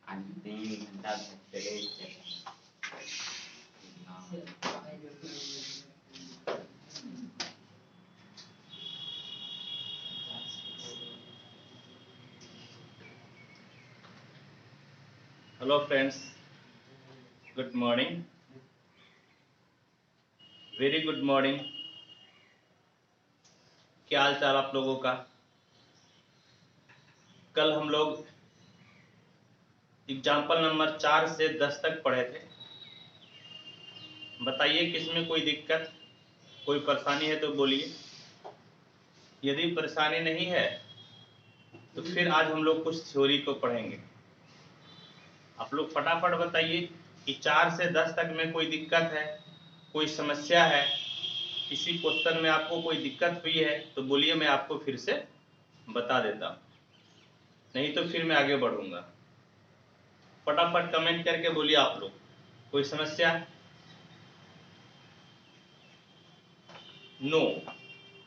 अंतिम घंटा चले hello friends, good morning, very good morning. क्या हाल चाल आप लोगों का? कल हम लोग एग्जाम्पल नंबर 4 से 10 तक पढ़े थे। बताइए किसमें कोई दिक्कत, कोई परेशानी है तो बोलिए। यदि परेशानी नहीं है तो फिर आज हम लोग कुछ थ्योरी को पढ़ेंगे। आप लोग फटाफट बताइए कि 4 से 10 तक में कोई दिक्कत है, कोई समस्या है, किसी क्वेश्चन में आपको कोई दिक्कत हुई है तो बोलिए, मैं आपको फिर से बता देता हूँ, नहीं तो फिर मैं आगे बढ़ूंगा। फटाफट कमेंट करके बोलिए आप लोग, कोई समस्या? नो,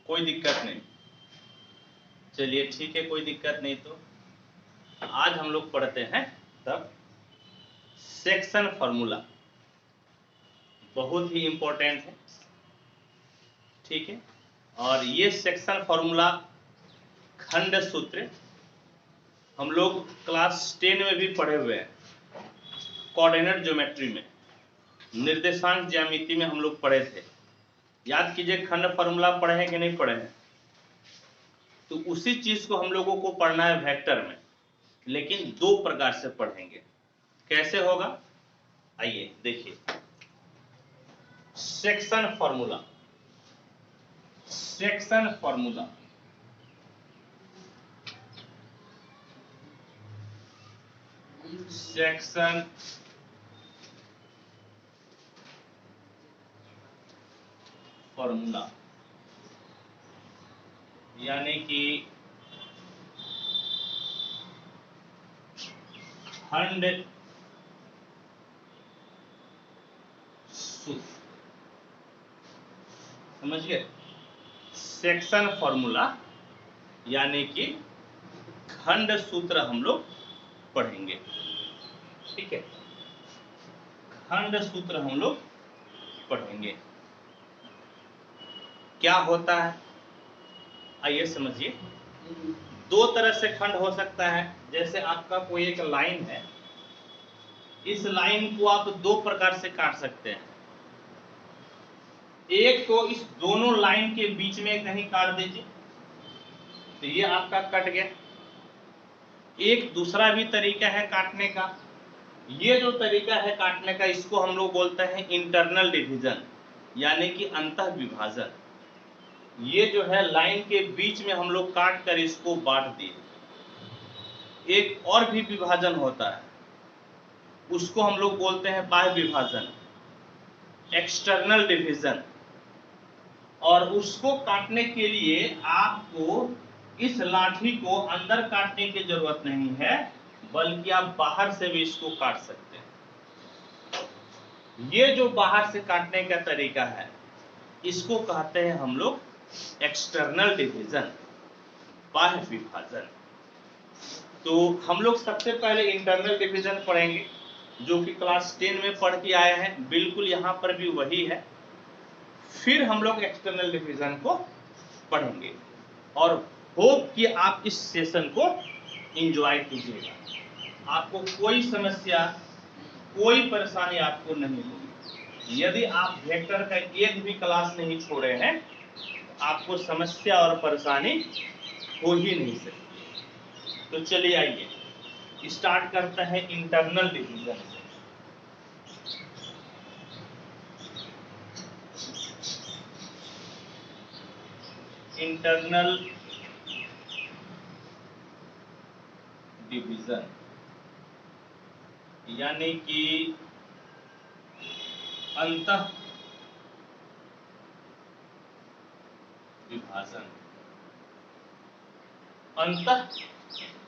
कोई दिक्कत नहीं। चलिए ठीक है, कोई दिक्कत नहीं। तो आज हम लोग पढ़ते हैं तब सेक्शन फॉर्मूला, बहुत ही इंपॉर्टेंट है, ठीक है। और ये सेक्शन फॉर्मूला खंड सूत्र हम लोग क्लास 10 में भी पढ़े हुए हैं, कोऑर्डिनेट ज्योमेट्री में, निर्देशांक ज्यामिति में हम लोग पढ़े थे। याद कीजिए, खंड फॉर्मूला पढ़े हैं कि नहीं पढ़े हैं? तो उसी चीज को हम लोगों को पढ़ना है वेक्टर में, लेकिन दो प्रकार से पढ़ेंगे। कैसे होगा आइए देखिए। Section formula, section formula section formula यानी कि खंड सूत्र, समझ गए? सेक्शन फॉर्मूला यानी कि खंड सूत्र हम लोग पढ़ेंगे, ठीक है। खंड सूत्र हम लोग पढ़ेंगे। क्या होता है आइए समझिए। दो तरह से खंड हो सकता है। जैसे आपका कोई एक लाइन है, इस लाइन को आप दो प्रकार से काट सकते हैं। एक तो इस दोनों लाइन के बीच में कहीं काट दीजिए, तो ये आपका कट गया। एक दूसरा भी तरीका है काटने का। ये जो तरीका है काटने का, इसको हम लोग बोलते हैं इंटरनल डिवीजन, यानी कि अंतः विभाजन। ये जो है लाइन के बीच में हम लोग काट कर इसको बांट दिए। एक और भी विभाजन होता है, उसको हम लोग बोलते हैं बाह्य विभाजन, एक्सटर्नल डिवीजन। और उसको काटने के लिए आपको इस लाठी को अंदर काटने की जरूरत नहीं है, बल्कि आप बाहर से भी इसको काट सकते हैं। ये जो बाहर से काटने का तरीका है, इसको कहते हैं हम लोग एक्सटर्नल डिवीजन, बाह्य विभाजन। तो हम लोग सबसे पहले इंटरनल डिवीजन पढ़ेंगे, जो कि क्लास 10 में पढ़ के आए हैं, बिल्कुल यहाँ पर भी वही है। फिर हम लोग एक्सटर्नल डिवीजन को पढ़ेंगे और होप कि आप इस सेशन को एंजॉय कीजिएगा। आपको कोई समस्या, कोई परेशानी आपको नहीं होगी। यदि आप वेक्टर का एक भी क्लास नहीं छोड़े हैं, आपको समस्या और परेशानी हो ही नहीं सकती। तो चलिए आइए स्टार्ट करते हैं इंटरनल डिवीजन से। इंटरनल डिवीजन यानी कि अंतः विभाजन, अंतः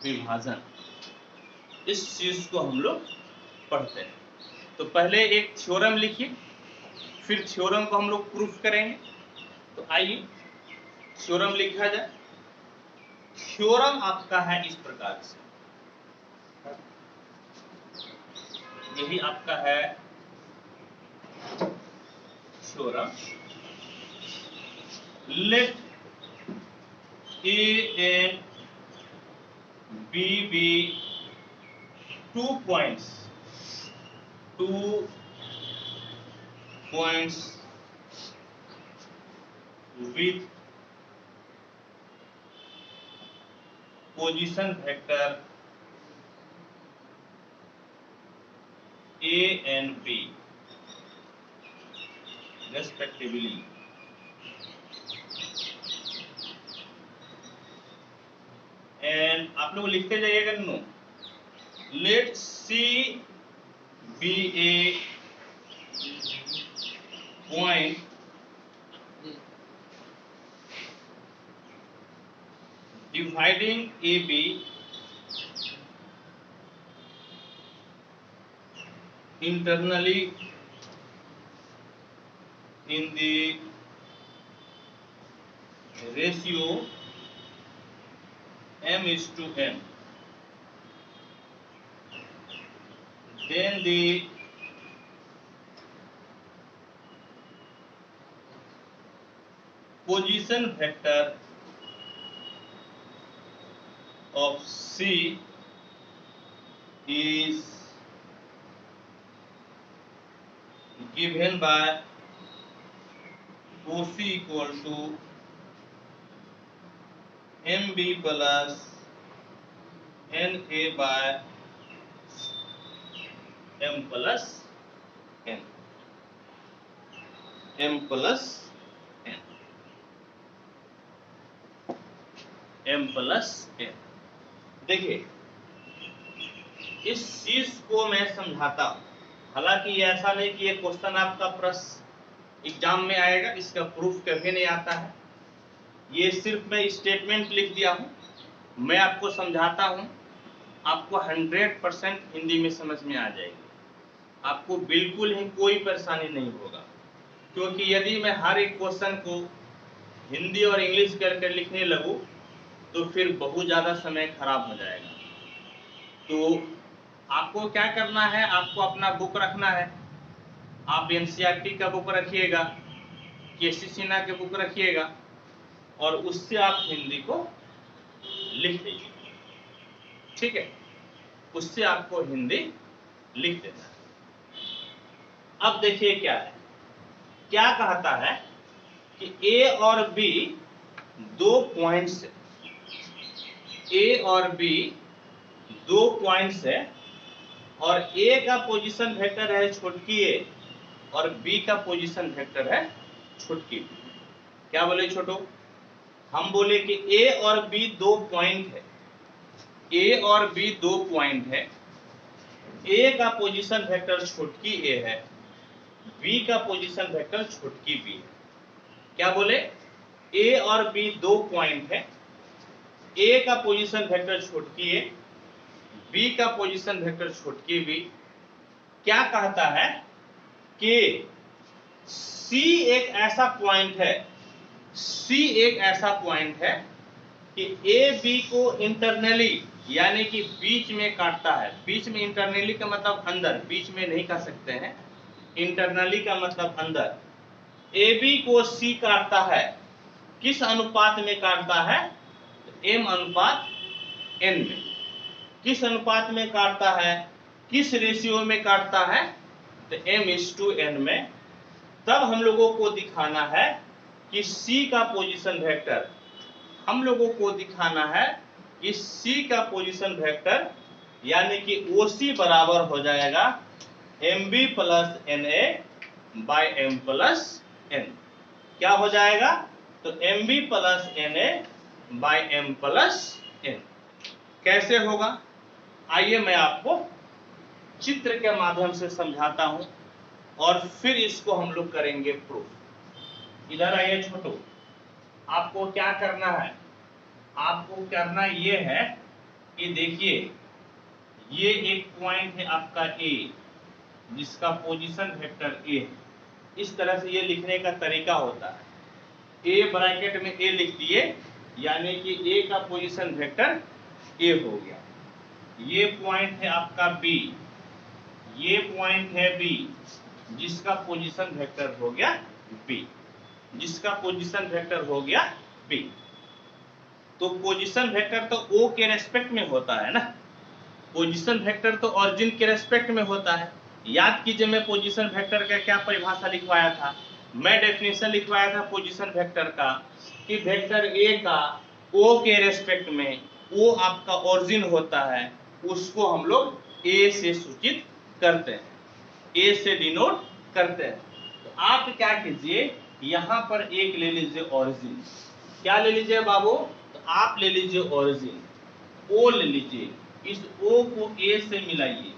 विभाजन, इस चीज को हम लोग पढ़ते हैं। तो पहले एक थ्योरम लिखिए, फिर थ्योरम को हम लोग प्रूफ करेंगे। तो आइए थ्योरम लिखा जाए। थ्योरम आपका है इस प्रकार से, यही आपका है theorem. Let A and B be 2 points with position vector A and B respectively. And आप लोग लिखते जाइएगा नो। Let C be a point dividing AB internally in the ratio m:n. Then the position vector of C is given by OC equal to MB plus NA by M plus N. M plus N. M plus N. देखिए इस चीज को मैं समझाता हूं। हालांकि ये ऐसा नहीं कि ये क्वेश्चन आपका प्रश्न एग्जाम में आएगा, इसका प्रूफ कभी नहीं आता है। ये सिर्फ मैं स्टेटमेंट लिख दिया हूं, मैं आपको समझाता हूं, आपको 100% हिंदी में समझ में आ जाएगी, आपको बिल्कुल ही कोई परेशानी नहीं होगा। क्योंकि यदि मैं हर एक क्वेश्चन को हिंदी और इंग्लिश करके लिखने लगूं तो फिर बहुत ज़्यादा समय खराब हो जाएगा। तो आपको क्या करना है, आपको अपना बुक रखना है। आप NCERT का बुक रखिएगा, KC सिन्हा के बुक रखिएगा और उससे आप हिंदी को लिख लीजिए। ठीक है, उससे आपको हिंदी लिख देना है। अब देखिए क्या है, क्या कहता है कि A और B 2 पॉइंट्स है। A और B 2 पॉइंट्स है और A का पोजीशन वेक्टर है छोटकी a और B का पोजीशन वेक्टर है छोटकी b। क्या बोले छोटो? हम बोले कि A और B 2 पॉइंट है। A और B 2 पॉइंट है। A का पोजीशन वेक्टर छोटकी a है, B का पोजीशन वेक्टर छोटकी b है। क्या बोले? A और B 2 पॉइंट है। A का पोजीशन वेक्टर छोटकी a, B का पोजीशन वेक्टर छोटकी b। क्या कहता है कि C एक ऐसा पॉइंट है, C एक ऐसा पॉइंट है कि A B को इंटरनली यानी कि बीच में काटता है। बीच में, इंटरनली का मतलब अंदर, बीच में नहीं कह सकते हैं, इंटरनली का मतलब अंदर। AB को C काटता है, किस अनुपात में काटता है? M अनुपात N में। किस अनुपात में काटता है, किस रेशियो में काटता है? तो M:n में। तब हम लोगों को दिखाना है कि C का पोजीशन वेक्टर, हम लोगों को दिखाना है कि C का पोजीशन वेक्टर यानी कि OC बराबर हो जाएगा MB plus NA by M plus N। क्या हो जाएगा? तो MB plus NA by M plus N। कैसे होगा? आइए मैं आपको चित्र के माध्यम से समझाता हूं और फिर इसको हम लोग करेंगे प्रूफ। इधर आइए छोटो, आपको क्या करना है? आपको करना ये है कि देखिए ये एक पॉइंट है आपका A जिसका पोजीशन वेक्टर A है। इस तरह से ये लिखने का तरीका होता है। A ब्रैकेट में A लिख दिए यानी कि A का पोजीशन वेक्टर A हो गया। ये पॉइंट है आपका B, ये पॉइंट है बी, जिसका पोजीशन वेक्टर हो गया बी, जिसका पोजीशन वेक्टर हो गया बी। तो पोजीशन वेक्टर तो ओ के रेस्पेक्ट में होता है ना, पोजीशन वेक्टर तो ओरिजिन के रेस्पेक्ट में होता है। याद कीजिए मैं पोजीशन वेक्टर का क्या परिभाषा लिखवाया था, मैं डेफिनेशन लिखवाया था पोजीशन वेक्टर का कि वेक्टर ए का ओ के रेस्पेक्ट में, ओ आपका ओरिजिन होता है, उसको हम लोग ए से सूचित करते हैं, ए से डिनोट करते हैं। तो आप क्या कीजिए, यहां पर एक ले लीजिए ओरिजिन, क्या ले लीजिए बाबू, तो आप ले लीजिए ओरिजिन, ओ ले लीजिए, इस ओ को ए से मिलाइए,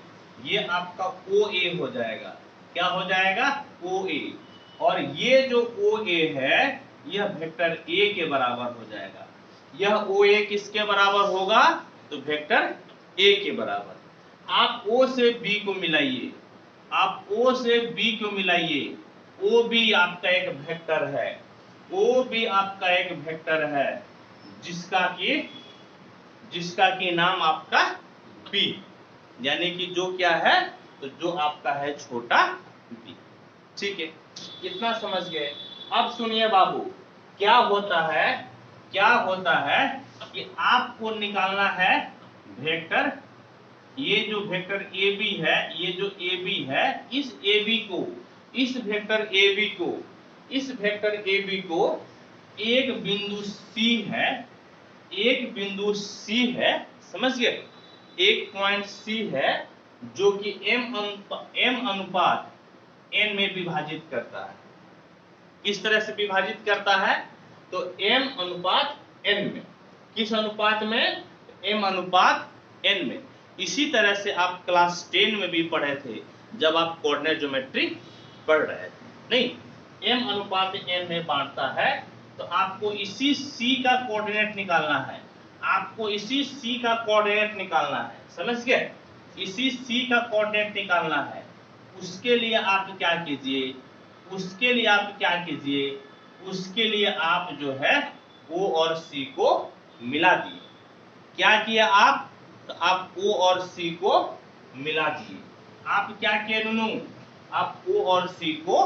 ये आपका ओ ए हो जाएगा, क्या हो जाएगा, ओ ए। और ये जो ओ ए है यह वेक्टर ए के बराबर हो जाएगा। यह ओ ए किसके बराबर होगा, तो वेक्टर ए के बराबर। आप ओ से बी को मिलाइए, आप ओ से बी को मिलाइए, ओ भी आपका एक वेक्टर है, ओ भी आपका एक वेक्टर है, जिसका कि नाम आपका बी, यानी कि जो क्या है, तो जो आपका है छोटा बी। ठीक है, इतना समझ गए। अब सुनिए बाबू, क्या होता है कि आपको निकालना है वेक्टर, ये जो वेक्टर ए बी है, ये जो ए बी है, इस ए बी को, इस वेक्टर ए बी को, इस वेक्टर ए बी को एक बिंदु सी है, एक बिंदु सी है, समझ गए, एक पॉइंट सी है जो कि m अनुपात n में विभाजित करता है। किस तरह से विभाजित करता है, तो m अनुपात n में, किस अनुपात में, m अनुपात n में। इसी तरह से आप क्लास 10 में भी पढ़े थे जब आप कोऑर्डिनेट ज्योमेट्री पढ़ रहे थे, नहीं, m अनुपात n में बांटता है, तो आपको इसी c का कोऑर्डिनेट निकालना है, आपको इसी c का कोऑर्डिनेट निकालना है, समझ गए, इसी c का कोऑर्डिनेट निकालना है। उसके लिए आप क्या कीजिए, उसके लिए आप जो है o और c को मिला दिए। क्या किया आप, तो आप o और c को मिला दिए। आप क्या किए नुनू, आप o और c को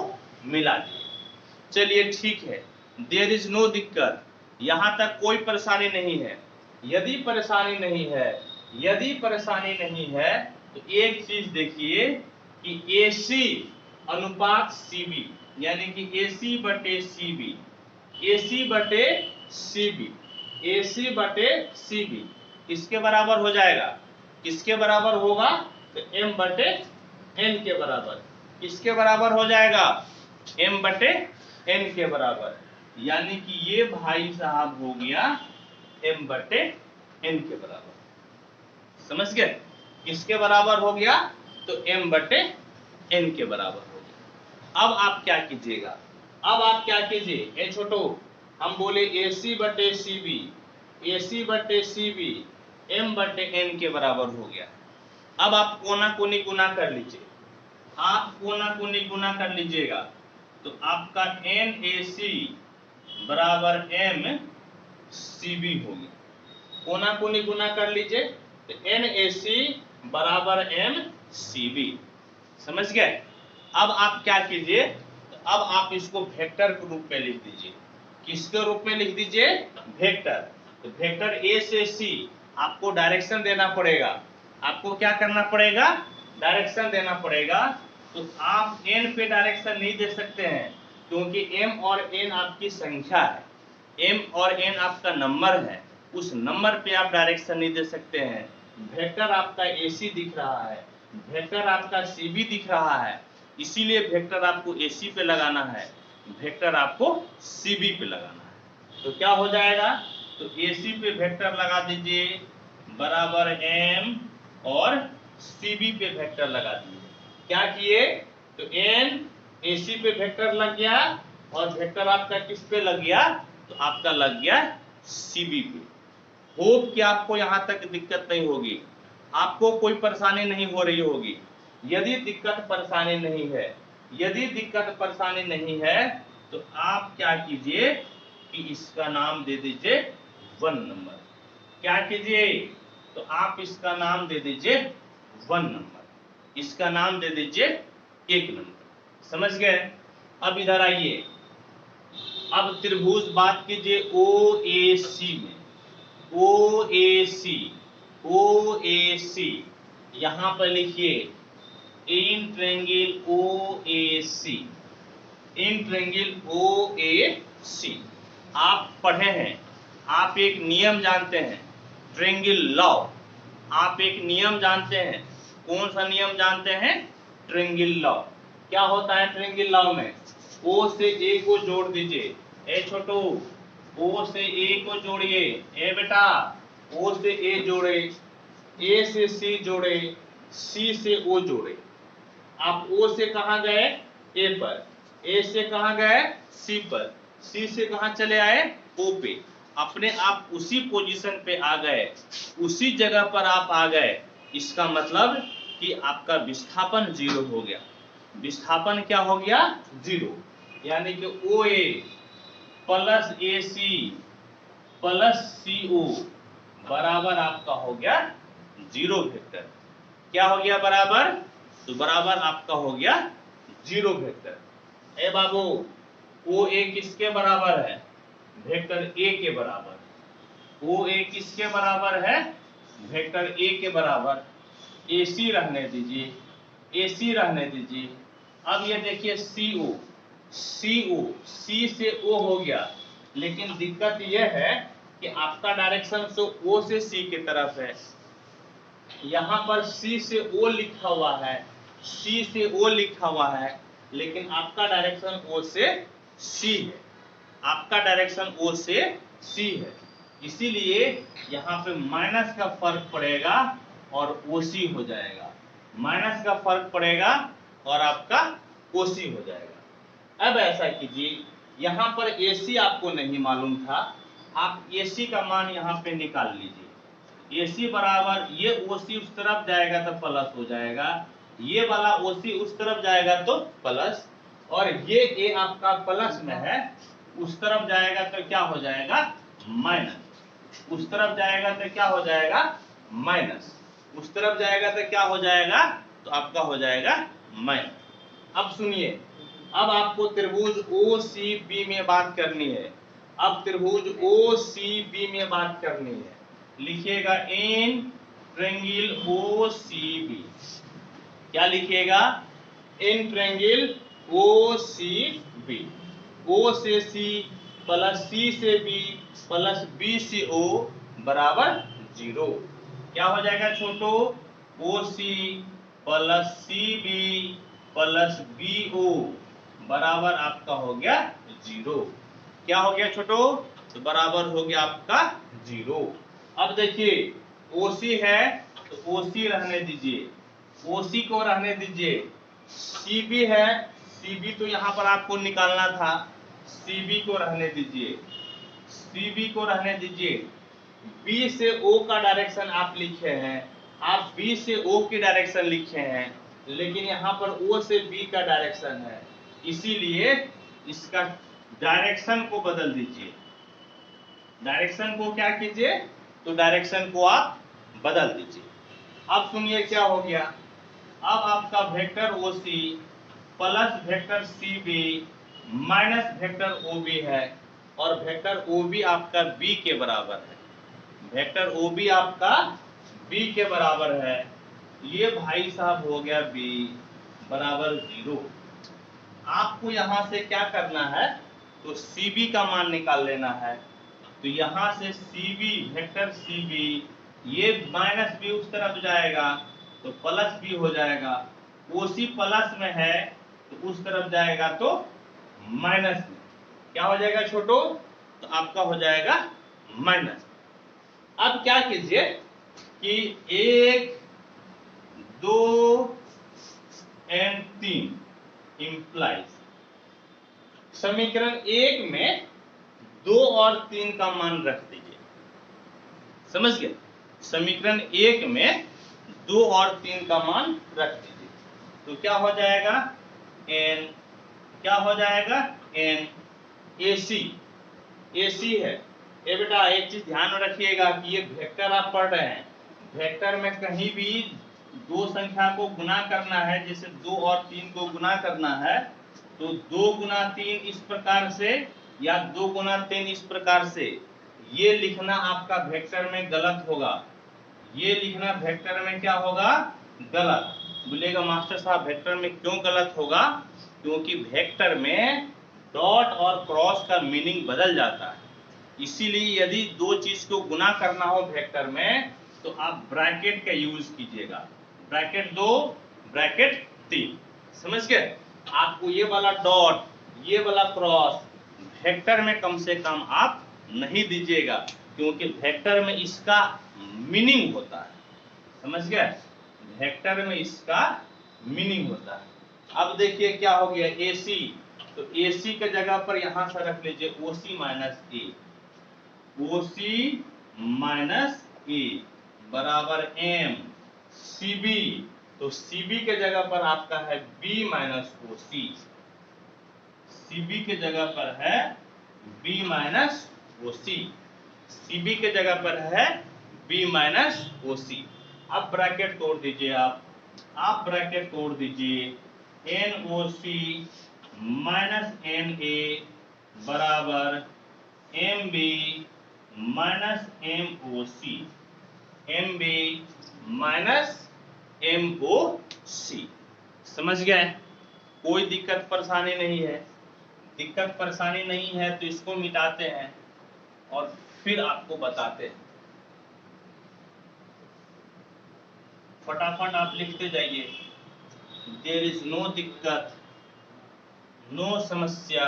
मिला दिए। चलिए ठीक है, देयर इज नो दिक्कत, यहां तक कोई परेशानी नहीं है। यदि परेशानी नहीं है तो एक चीज देखिए कि AC अनुपात CB, यानी कि AC बटे CB किसके बराबर हो जाएगा, किसके बराबर होगा, तो m बटे n के बराबर। किसके बराबर हो जाएगा, m बटे n के बराबर, यानी कि ये भाई साहब हो गया m बटे n के बराबर। समझ गए, किसके बराबर हो गया, तो m बटे n के बराबर हो गया। अब आप क्या कीजिएगा, ए छोटो, हम बोले AC बटे CB m बटे n के बराबर हो गया। अब आप कोना कोनी गुना कर लीजिए, आप कोना कोनी गुना कर लीजिएगा, तो आपका NAC बराबर MCB हो गया। कोना कोनी गुना कर लीजिए, तो NAC बराबर MCB, समझ गए। अब आप क्या कीजिए, तो अब आप इसको वेक्टर के रूप में लिख दीजिए। किसके रूप में लिख दीजिए, वेक्टर। तो वेक्टर A से C आपको डायरेक्शन देना पड़ेगा, आपको क्या करना पड़ेगा, डायरेक्शन देना पड़ेगा। तो आप n पे डायरेक्शन नहीं दे सकते हैं, क्योंकि m और n आपकी संख्या है, m और n आपका नंबर है, उस नंबर पे आप डायरेक्शन नहीं दे सकते हैं। वेक्टर आपका AC दिख रहा है, वेक्टर आपका CB दिख रहा है, इसीलिए वेक्टर आपको AC पे लगाना है, वेक्टर आपको CB पे लगाना है। तो क्या हो जाएगा, तो AC पे वेक्टर लगा दीजिए बराबर m और CB पे वेक्टर लगा दीजिए। क्या किए, तो n AC पे वेक्टर लग गया और वेक्टर आपका किस पे लग गया, तो आपका लग गया CB पे। होप कि आपको यहां तक दिक्कत नहीं होगी, आपको कोई परेशानी नहीं हो रही होगी। यदि दिक्कत परेशानी नहीं है तो आप क्या कीजिए कि इसका नाम दे दीजिए 1 नंबर। क्या कीजिए, तो आप इसका नाम दे दीजिए 1 नंबर। इसका नाम दे दीजिए एक नंबर। समझ गए? अब इधर आइए, अब त्रिभुज बात कीजिए ओ ए सी में, ओ ए सी, ओ ए सी, यहां पर लिखिए in triangle O A C, in triangle O ए सी। आप पढ़े हैं, आप एक नियम जानते हैं, ट्रायंगल लॉ। आप एक नियम जानते हैं, कौन सा नियम जानते हैं? Triangle law. क्या होता है ट्रायंगल लॉ में? ओ से ए को जोड़ दीजिए, ए छोटू, ओ से ए को जोड़िए, ए बेटा, ओ से ए जोड़े, ए से सी जोड़े, सी से ओ जोड़े। आप ओ से कहां गए? ए पर, ए से कहां गए? सी पर, सी से कहां चले आए? ओ पे। अपने आप उसी पोजीशन पे आ गए, उसी जगह पर आप आ गए। इसका मतलब कि आपका विस्थापन जीरो हो गया। विस्थापन क्या हो गया? जीरो। यानी कि ओ ए प्लस ए सी प्लस सी ओ बराबर आपका हो गया जीरो वेक्टर। क्या हो गया बराबर? तो बराबर आपका हो गया जीरो वेक्टर। ए बाबू, ओ ए किसके बराबर है? वेक्टर ए के बराबर। ओ ए किसके बराबर है? वेक्टर ए के बराबर। ए सी रहने दीजिए, ए सी रहने दीजिए। अब ये देखिए सी ओ, सी ओ, सी से ओ हो गया, लेकिन दिक्कत यह है कि आपका डायरेक्शन तो ओ से सी की तरफ है। यहाँ पर सी से ओ लिखा हुआ है, सी से ओ लिखा हुआ है, लेकिन आपका डायरेक्शन ओ से सी है। आपका डायरेक्शन ओ से सी है, इसीलिए यहाँ पे माइनस का फर्क पड़ेगा और ओसी हो जाएगा। माइनस का फर्क पड़ेगा और आपका ओसी हो जाएगा। अब ऐसा कीजिए, यहाँ पर एसी आपको नहीं मालूम था, आप एसी का मान यहाँ पे निकाल लीजिए। एसी बराबर, ये ओसी उस तरफ जाएगा तो प्लस हो जाएगा, ये वाला ओसी उस तरफ जाएगा तो प्लस, और ये ए आपका प्लस में है, उस तरफ जाएगा तो क्या हो जाएगा? माइनस। उस तरफ जाएगा तो क्या हो जाएगा? माइनस। उस तरफ जाएगा तो क्या हो जाएगा? तो आपका हो जाएगा माइनस। अब सुनिए, अब आपको त्रिभुज ओ सी बी में बात करनी है। अब त्रिभुज ओ सी बी में बात करनी है। लिखिएगा in triangle O C B. क्या लिखिएगा? In triangle O C B. ओ से सी प्लस सी से बी प्लस बी से ओ बराबर जीरो। क्या हो जाएगा छोटो? O C plus C B plus B O बराबर आपका हो गया जीरो। क्या हो गया छोटो? तो बराबर हो गया आपका जीरो। अब देखिए ओसी है तो ओसी रहने दीजिए, ओसी को रहने दीजिए। सीबी है, सीबी तो यहाँ पर आपको निकालना था, सीबी को रहने दीजिए, सीबी को रहने दीजिए। बी से ओ का डायरेक्शन आप लिखे हैं, आप बी से ओ की डायरेक्शन लिखे हैं, लेकिन यहाँ पर ओ से बी का डायरेक्शन है, इसीलिए इसका डायरेक्शन को बदल दीजिए। डायरेक्शन को क्या कीजिए? तो डायरेक्शन को आप बदल दीजिए। अब सुनिए क्या हो गया। अब आपका vector O C plus vector C B minus vector O B है, और वेक्टर ओ बी आपका बी के बराबर है। वेक्टर ओ बी आपका बी के बराबर है। ये भाई साहब हो गया बी बराबर जीरो। आपको यहां से क्या करना है? तो सी बी का मान निकाल लेना है। तो यहां से C B, vector C B, ये माइनस बी उस तरफ जाएगा तो प्लस बी हो जाएगा। ओसी प्लस में है तो उस तरफ जाएगा तो माइनस में। क्या हो जाएगा छोटो? तो आपका हो जाएगा माइनस। अब क्या कीजिए कि 1, 2 एंड 3 इंप्लाइज समीकरण 1 में 2 और 3 का मान रख दीजिए। समझ गए? समीकरण 1 में 2 और 3 का मान रख दीजिए तो क्या हो जाएगा? n। क्या हो जाएगा? n। AC, AC है। ये बेटा एक चीज ध्यान में रखिएगा कि ये वेक्टर आप पढ़ रहे हैं, वेक्टर में कहीं भी दो संख्या को गुना करना है, जैसे 2 और 3 को गुना करना है, तो 2 गुना 3 इस प्रकार से या 2 गुना 3 इस प्रकार से, ये लिखना आपका वेक्टर में गलत होगा। ये लिखना वेक्टर में क्या होगा? गलत। बोलिएगा मास्टर साहब वेक्टर में क्यों गलत होगा? क्योंकि वेक्टर में डॉट और क्रॉस का मीनिंग बदल जाता है। इसीलिए यदि दो चीज को गुना करना हो वेक्टर में तो आप ब्रैकेट का यूज कीजिएगा। ब्रैकेट 2 ब्रैकेट 3, समझ गए? आपको ये वाला डॉट ये वाला क्रॉस वेक्टर में कम से कम आप नहीं दीजिएगा, क्योंकि वेक्टर में इसका मीनिंग होता है, समझ गए? वेक्टर में इसका मीनिंग होता है। अब देखिए क्या हो गया, AC, तो AC के जगह पर यहां से रख लीजिए OC minus A, OC minus A बराबर M। CB, तो CB के जगह पर आपका है B माइनस OC, CB के जगह पर है B माइनस OC, CB के जगह पर है B माइनस OC। अब ब्रैकेट तोड़ दीजिए आप ब्रैकेट तोड़ दीजिए, NOC माइनस NA बराबर MB minus MOC, MB minus MOC। समझ गए? कोई दिक्कत परेशानी नहीं है। दिक्कत परेशानी नहीं है तो इसको मिटाते हैं और फिर आपको बताते हैं। फटाफट आप लिखते जाइए, देयर इज नो दिक्कत, नो समस्या।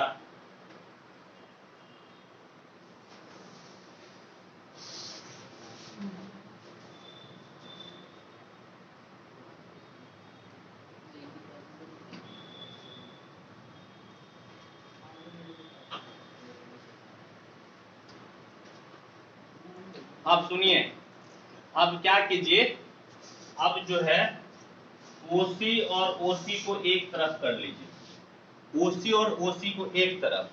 आप सुनिए, अब क्या कीजिए, अब जो है OC और OC को एक तरफ कर लीजिए, OC और OC को एक तरफ,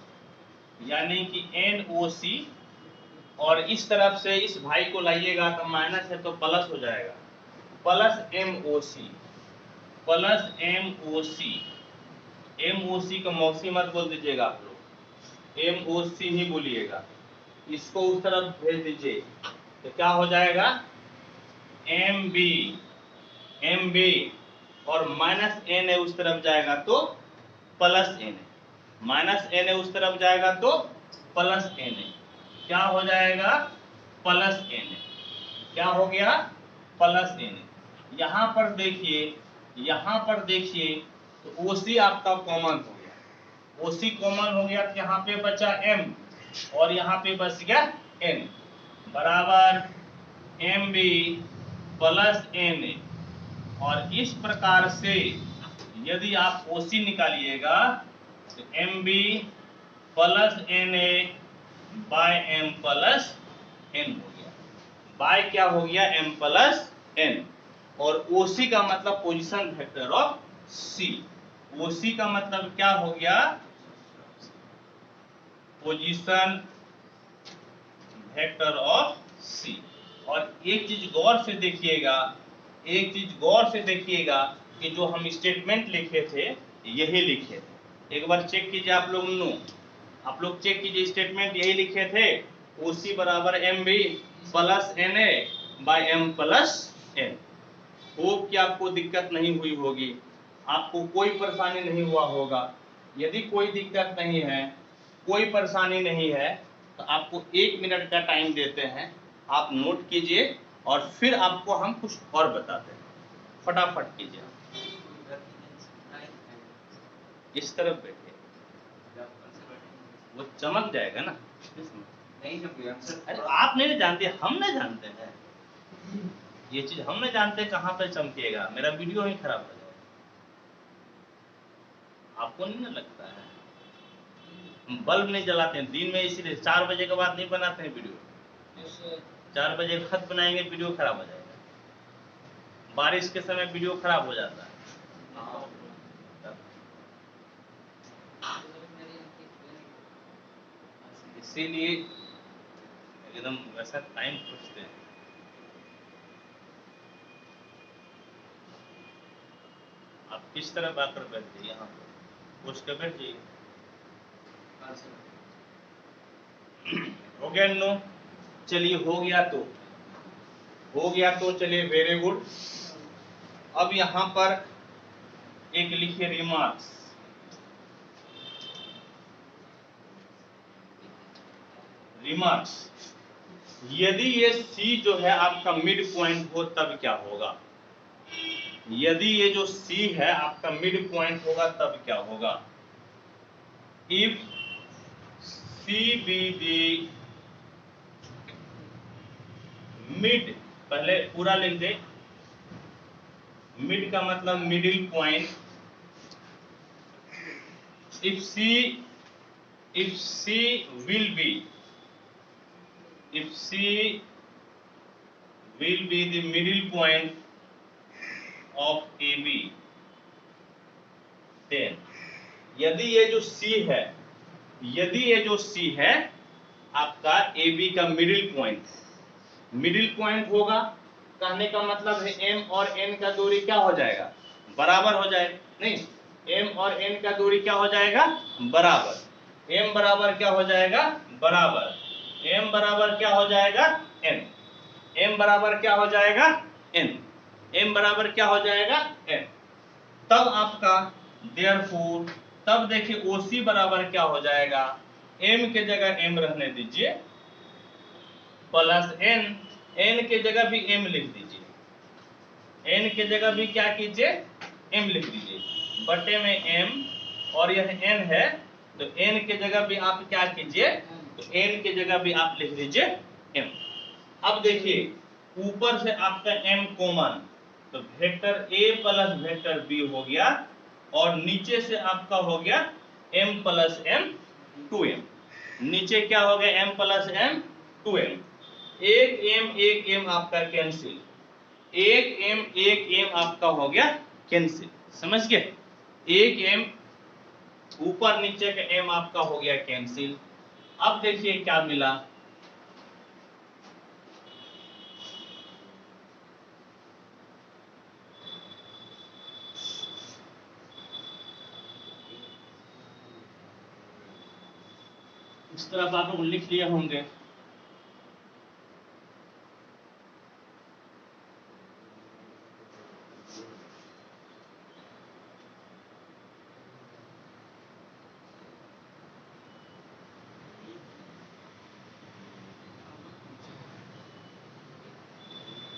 यानी कि NOC, और इस तरफ से इस भाई को लाइएगा तो माइनस है तो प्लस हो जाएगा, plus MOC, plus MOC। MOC का मौसी मत बोल दीजिएगा आप लोग, MOC ही बोलिएगा। इसको उस तरफ भेज दीजिए तो क्या हो जाएगा, MB और माइनस NA उस तरफ जाएगा तो प्लस NA, माइनस NA उस तरफ जाएगा तो प्लस NA, क्या हो जाएगा, प्लस NA। क्या हो गया, प्लस NA। यहाँ पर देखिए तो OC आपका कॉमन हो गया, OC कॉमन हो गया तो यहाँ पे बचा M और यहाँ पे बच गया N बराबर MB प्लस NA। और इस प्रकार से यदि आप OC निकालिएगा तो MB plus NA by M plus N हो गया, बाय क्या हो गया, M प्लस N। और OC का मतलब position vector of C, OC का मतलब क्या हो गया, पोजीशन वेक्टर ऑफ C। और एक चीज गौर से देखिएगा, कि जो हम स्टेटमेंट लिखे थे यही लिखे थे। एक बार चेक कीजिए आप लोग चेक कीजिए, स्टेटमेंट यही लिखे थे, OC बराबर MB plus NA by M plus N। Hope कि आपको दिक्कत नहीं हुई होगी, आपको कोई परेशानी नहीं हुआ होगा। यदि कोई दिक्कत नहीं है, कोई परेशानी नहीं है, तो आपको 1 मिनट का टाइम देते हैं, आप नोट कीजिए और फिर आपको हम कुछ और बताते हैं। फटाफट कीजिए, इस तरफ बैठिए, वो चमक जाएगा ना। नहीं अरे आप नहीं जानते, हम नहीं जानते हैं ये चीज, हम नहीं जानते कहाँ पे चमकेगा, मेरा वीडियो ही खराब हो जाएगा। आपको नहीं ना लगता है, हम बल्ब नहीं जलाते हैं दिन में, इसीलिए 4 बजे के बाद नहीं बनाते हैं वीडियो। 4 बजे खत बनाएंगे वीडियो खराब हो जाएगा, बारिश के समय वीडियो खराब हो जाता है। इसीलिए एकदम वैसा टाइम पूछते हैं। आप किस तरह आकर बैठ जाइए, यहाँ कुछ कर बैठ जाइए। हो गया नो? चलिए हो गया तो चलिए वेरी गुड। अब यहां पर एक लिखिए रिमार्क्स। यदि ये सी जो है आपका मिड पॉइंट हो तब क्या होगा? यदि ये जो सी है आपका मिड पॉइंट होगा तब क्या होगा? If C be the mid, पहले पूरा लिख दे। मिड का मतलब middle point. If C will be the middle point of A B, then यदि ये जो सी है आपका ए बी का मिडिल पॉइंट होगा, कहने का मतलब है m और n का दूरी क्या हो जाएगा? बराबर हो जाएगा। नहीं, m और n का दूरी क्या हो जाएगा? बराबर। m बराबर क्या हो जाएगा? बराबर। m बराबर क्या हो जाएगा? n। m बराबर क्या हो जाएगा? n। m बराबर क्या हो जाएगा? n। तब आपका देयरफॉर, तब देखिए OC बराबर क्या हो जाएगा? m के जगह m रहने दीजिए, प्लस n के जगह भी m लिख दीजिए, n के जगह भी क्या कीजिए? m लिख दीजिए, बटे में m, और यह n है तो n के जगह भी आप क्या कीजिए? तो n के जगह भी आप लिख दीजिए m। अब देखिए ऊपर से आपका m कॉमन, तो vector a plus vector b हो गया, और नीचे से आपका हो गया m प्लस m 2m। नीचे क्या हो गया? m plus m 2m। एक m आपका कैंसिल, एक m आपका हो गया कैंसिल। समझ गए? एक m ऊपर नीचे का m आपका हो गया कैंसिल। अब देखिए क्या मिला? इस तरफ आप लोग लिख लिए होंगे।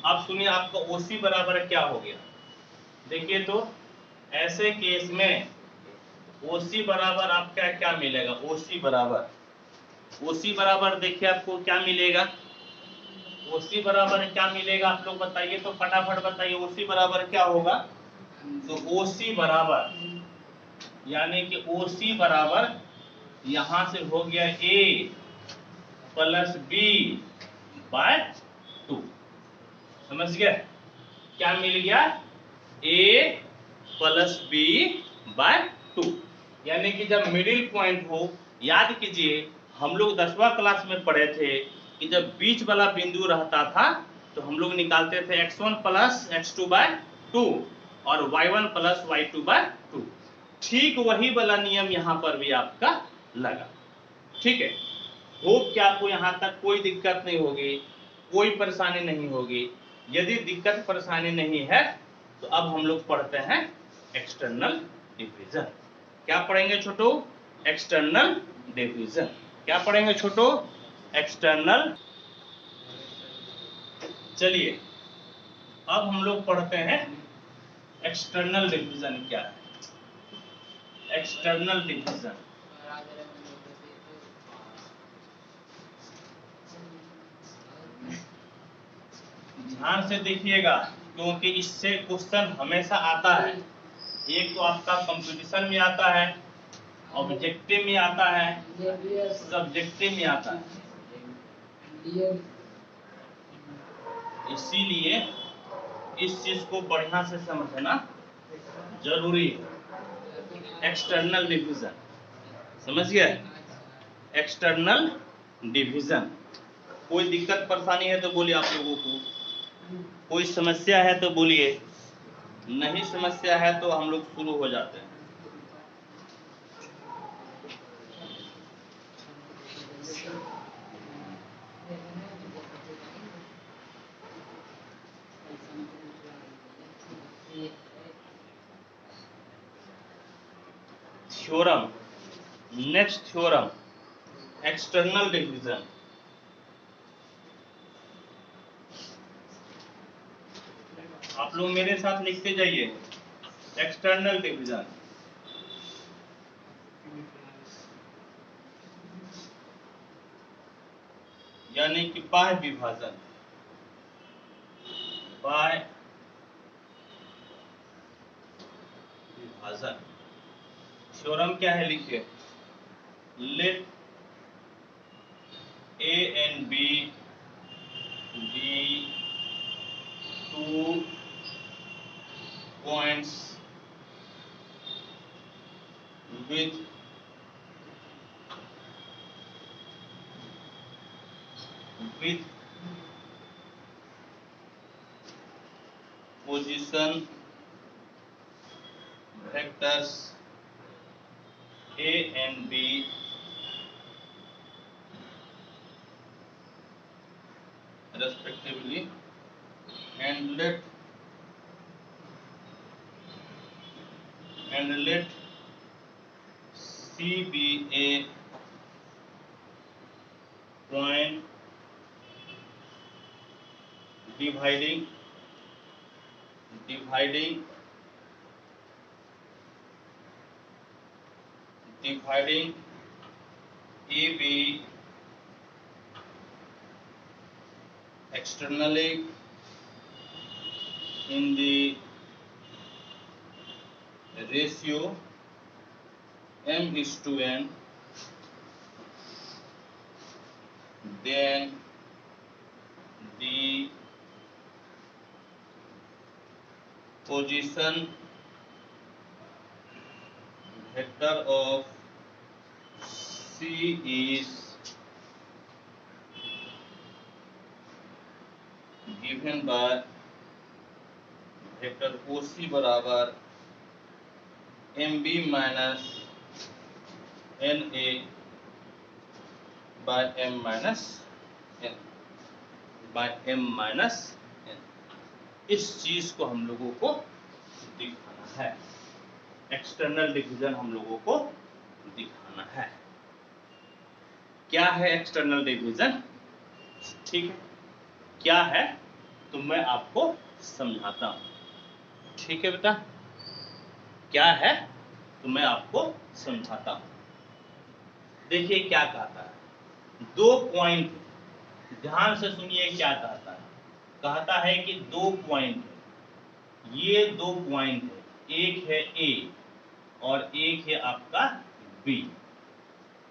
अब सुनिए आपका OC बराबर क्या हो गया? देखिए तो ऐसे केस में OC बराबर आपका क्या मिलेगा? OC बराबर देखिए आपको क्या मिलेगा? OC बराबर क्या मिलेगा आप लोग बताइए तो, फटाफट बताइए। OC बराबर क्या होगा? तो OC बराबर, यानी कि OC बराबर यहां से हो गया A प्लस B बाय 2। समझ गए? क्या मिल गया? A plus B by 2। यानी कि जब मिडिल पॉइंट हो, याद कीजिए हम लोग 10वां क्लास में पढ़े थे कि जब बीच वाला बिंदु रहता था तो हम लोग निकालते थे x1 प्लस x2 बाय 2 और y1 प्लस y2 बाय 2। ठीक वही वाला नियम यहाँ पर भी आपका लगा। ठीक है, होप कि आपको यहाँ तक कोई दिक्कत नहीं होगी, कोई परेशानी नहीं होगी। यदि दिक्कत परेशानी नहीं है तो अब हम लोग पढ़ते हैं एक्सटर्नल डिवीजन। क्या पढ़ेंगे छोटो? External division. क्या पढ़ेंगे छोटो? एक्सटर्नल। चलिए अब हम लोग पढ़ते हैं एक्सटर्नल डिवीजन क्या है। एक्सटर्नल डिवीजन, ध्यान से देखिएगा क्योंकि इससे क्वेश्चन हमेशा आता है। एक तो आपका कंपटीशन में आता है, ऑब्जेक्टिव में आता है, सब्जेक्टिव में आता है। इसीलिए इस चीज को बढ़िया से समझना जरूरी है। एक्सटर्नल डिवीजन, समझ गए? External division. कोई दिक्कत परेशानी है तो बोलिए, आप लोगों को कोई समस्या है तो बोलिए। नहीं समस्या है तो हम लोग शुरू हो जाते हैं। Theorem, next theorem, external division. आप लोग मेरे साथ लिखते जाइए, एक्सटर्नल डिवीजन। यानी कि बाह्य विभाजन, बाह्य विभाजन। थ्योरम क्या है लिखिए, late A and B be two points with position vectors A and B respectively, and let C be a point dividing AB externally in the ratio m:n, then the position vector of C is given by vector OC बराबर MB minus NA by M minus N। इस चीज को हम लोगों को दिखाना है, external division हम लोगों को दिखाना है। क्या है एक्सटर्नल डिवीजन? ठीक है, क्या है तो मैं आपको समझाता हूं। ठीक है बेटा, क्या है तो मैं आपको समझाता हूं। देखिए क्या कहता है, दो पॉइंट, ध्यान से सुनिए क्या कहता है। कहता है कि दो पॉइंट है, ये दो पॉइंट है, एक है A और एक है आपका B।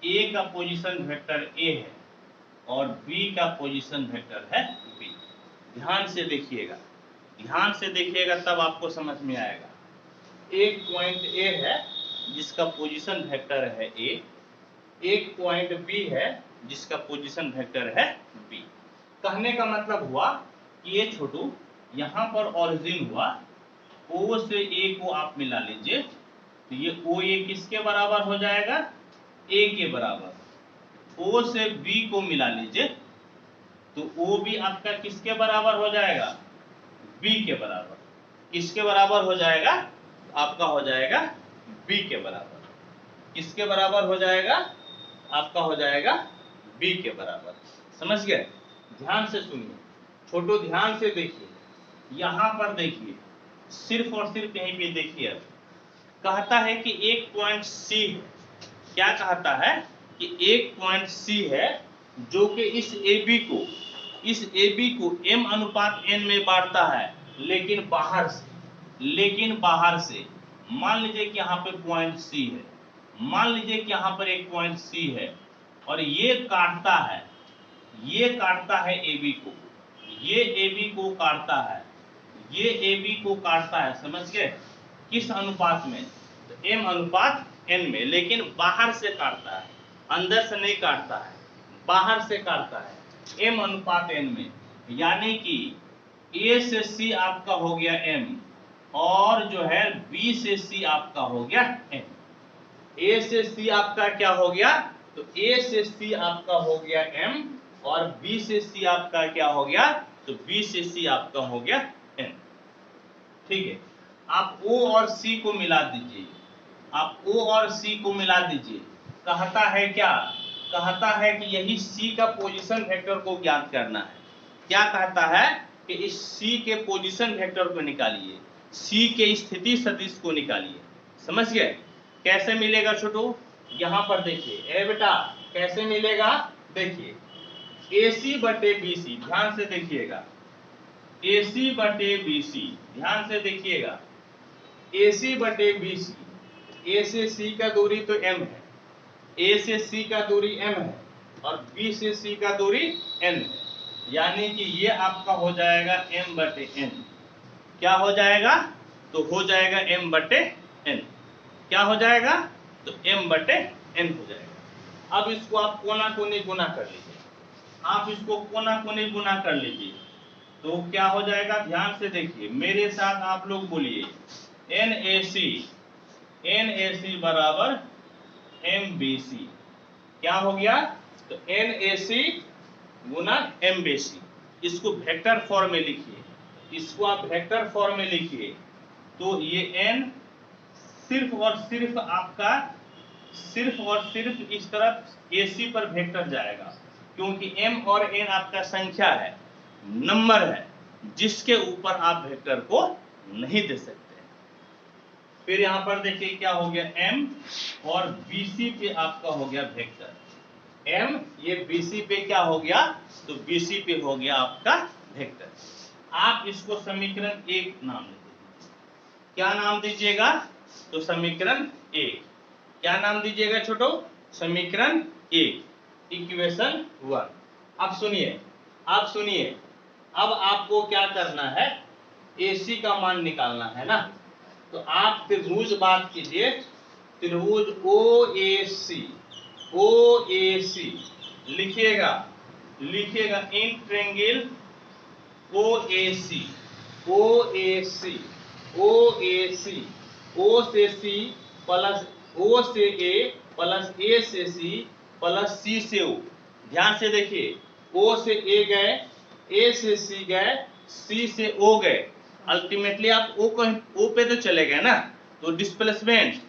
A का पोजीशन वेक्टर A है और B का पोजीशन वेक्टर है B। ध्यान से देखिएगा, ध्यान से देखिएगा तब आपको समझ में आएगा। एक पॉइंट A है जिसका पोजीशन वेक्टर है A, एक पॉइंट B है जिसका पोजीशन वेक्टर है B। कहने का मतलब हुआ कि ये छोटू यहाँ पर ओरिजिन हुआ, O से A को आप मिला लीजिए तो ये OA किसके बराबर हो जाएगा? A के बराबर। O से B को मिला लीजिए तो OB आपका किसके बराबर हो जाएगा? B के बराबर। किसके बराबर हो जाएगा? आपका हो जाएगा B के बराबर। किसके बराबर हो जाएगा? आपका हो जाएगा B के बराबर। समझ गए? ध्यान से सुनिए, छोटो ध्यान से देखिए, यहां पर देखिए, सिर्फ और सिर्फ यहीं पे देखिए। अब कहता है कि एक पॉइंट C है, क्या कहता है कि एक पॉइंट C है जो कि इस AB को M अनुपात N में बांटता है, लेकिन बाहर से मान लीजिए कि यहाँ पे पॉइंट C है, मान लीजिए कि यहाँ पर एक पॉइंट C है और ये काटता है AB को, ये AB को काटता है, ये AB को काटता है। समझ गए? किस अनुपात में? तो M अनुपात N में, लेकिन बाहर से काटता है, अंदर से नहीं काटता है, बाहर से काटता है M अनुपात N में। यानी कि A से C आपका हो गया M, और जो है B से C आपका हो गया M। A से C आपका क्या हो गया, तो A से C आपका हो गया M और B से C आपका क्या हो गया, तो B से C आपका हो गया N। ठीक है, आप O और C को मिला दीजिए, आप O और C को मिला दीजिए। कहता है क्या, कहता है कि यही C का पोजीशन वेक्टर को ज्ञात करना है। क्या कहता है कि इस C के पोजीशन वेक्टर को निकालिए, C के स्थिति सदिश को निकालिए। समझ गए कैसे मिलेगा छोटू, यहां पर देखिए, ए बेटा कैसे मिलेगा, देखिए AC बटे BC, ध्यान से देखिएगा, AC बटे BC, ध्यान से देखिएगा, AC बटे BC, A से C का दूरी तो M है, A से C का दूरी M है और B से C का दूरी N है, यानी कि ये आपका हो जाएगा M बटे N। क्या हो जाएगा, तो हो जाएगा M बटे N। क्या हो जाएगा, तो M बटे N हो जाएगा। अब इसको आप कोना कोनी गुना कर लीजिए, आप इसको कोना कोनी गुना कर लीजिए तो क्या हो जाएगा, ध्यान से देखिए, मेरे साथ आप लोग बोलिए, NAC बराबर MBC। क्या हो गया, तो NAC गुना MBC। इसको वेक्टर फॉर्म में लिखिए, इसको आप वेक्टर फॉर्म में लिखिए, तो ये N सिर्फ और सिर्फ आपका सिर्फ और सिर्फ इस तरफ AC पर वेक्टर जाएगा, क्योंकि M और N आपका संख्या है, नंबर है, जिसके ऊपर आप वेक्टर को नहीं दे सकते। फिर यहां पर देखिए क्या हो गया, M और BC पे आपका हो गया वेक्टर, M ये BC पे क्या हो गया, तो BC पे हो गया आपका वेक्टर। आप इसको समीकरण 1 नाम दीजिए। क्या नाम दीजिएगा, तो समीकरण 1। क्या नाम दीजिएगा छोटो, समीकरण 1, इक्वेशन 1। अब सुनिए, अब सुनिए, अब आपको क्या करना है, AC का मान निकालना है ना, तो आप त्रिभुज बात कीजिए, त्रिभुज OAC लिखिएगा, लिखिएगा इन ट्रायंगल OAC O से C प्लस O से A प्लस A से C प्लस C से O। ध्यान से देखिए, O से A गए, A से C गए, C से O गए, अल्टीमेटली आप O पे तो चले गए ना, तो डिस्प्लेसमेंट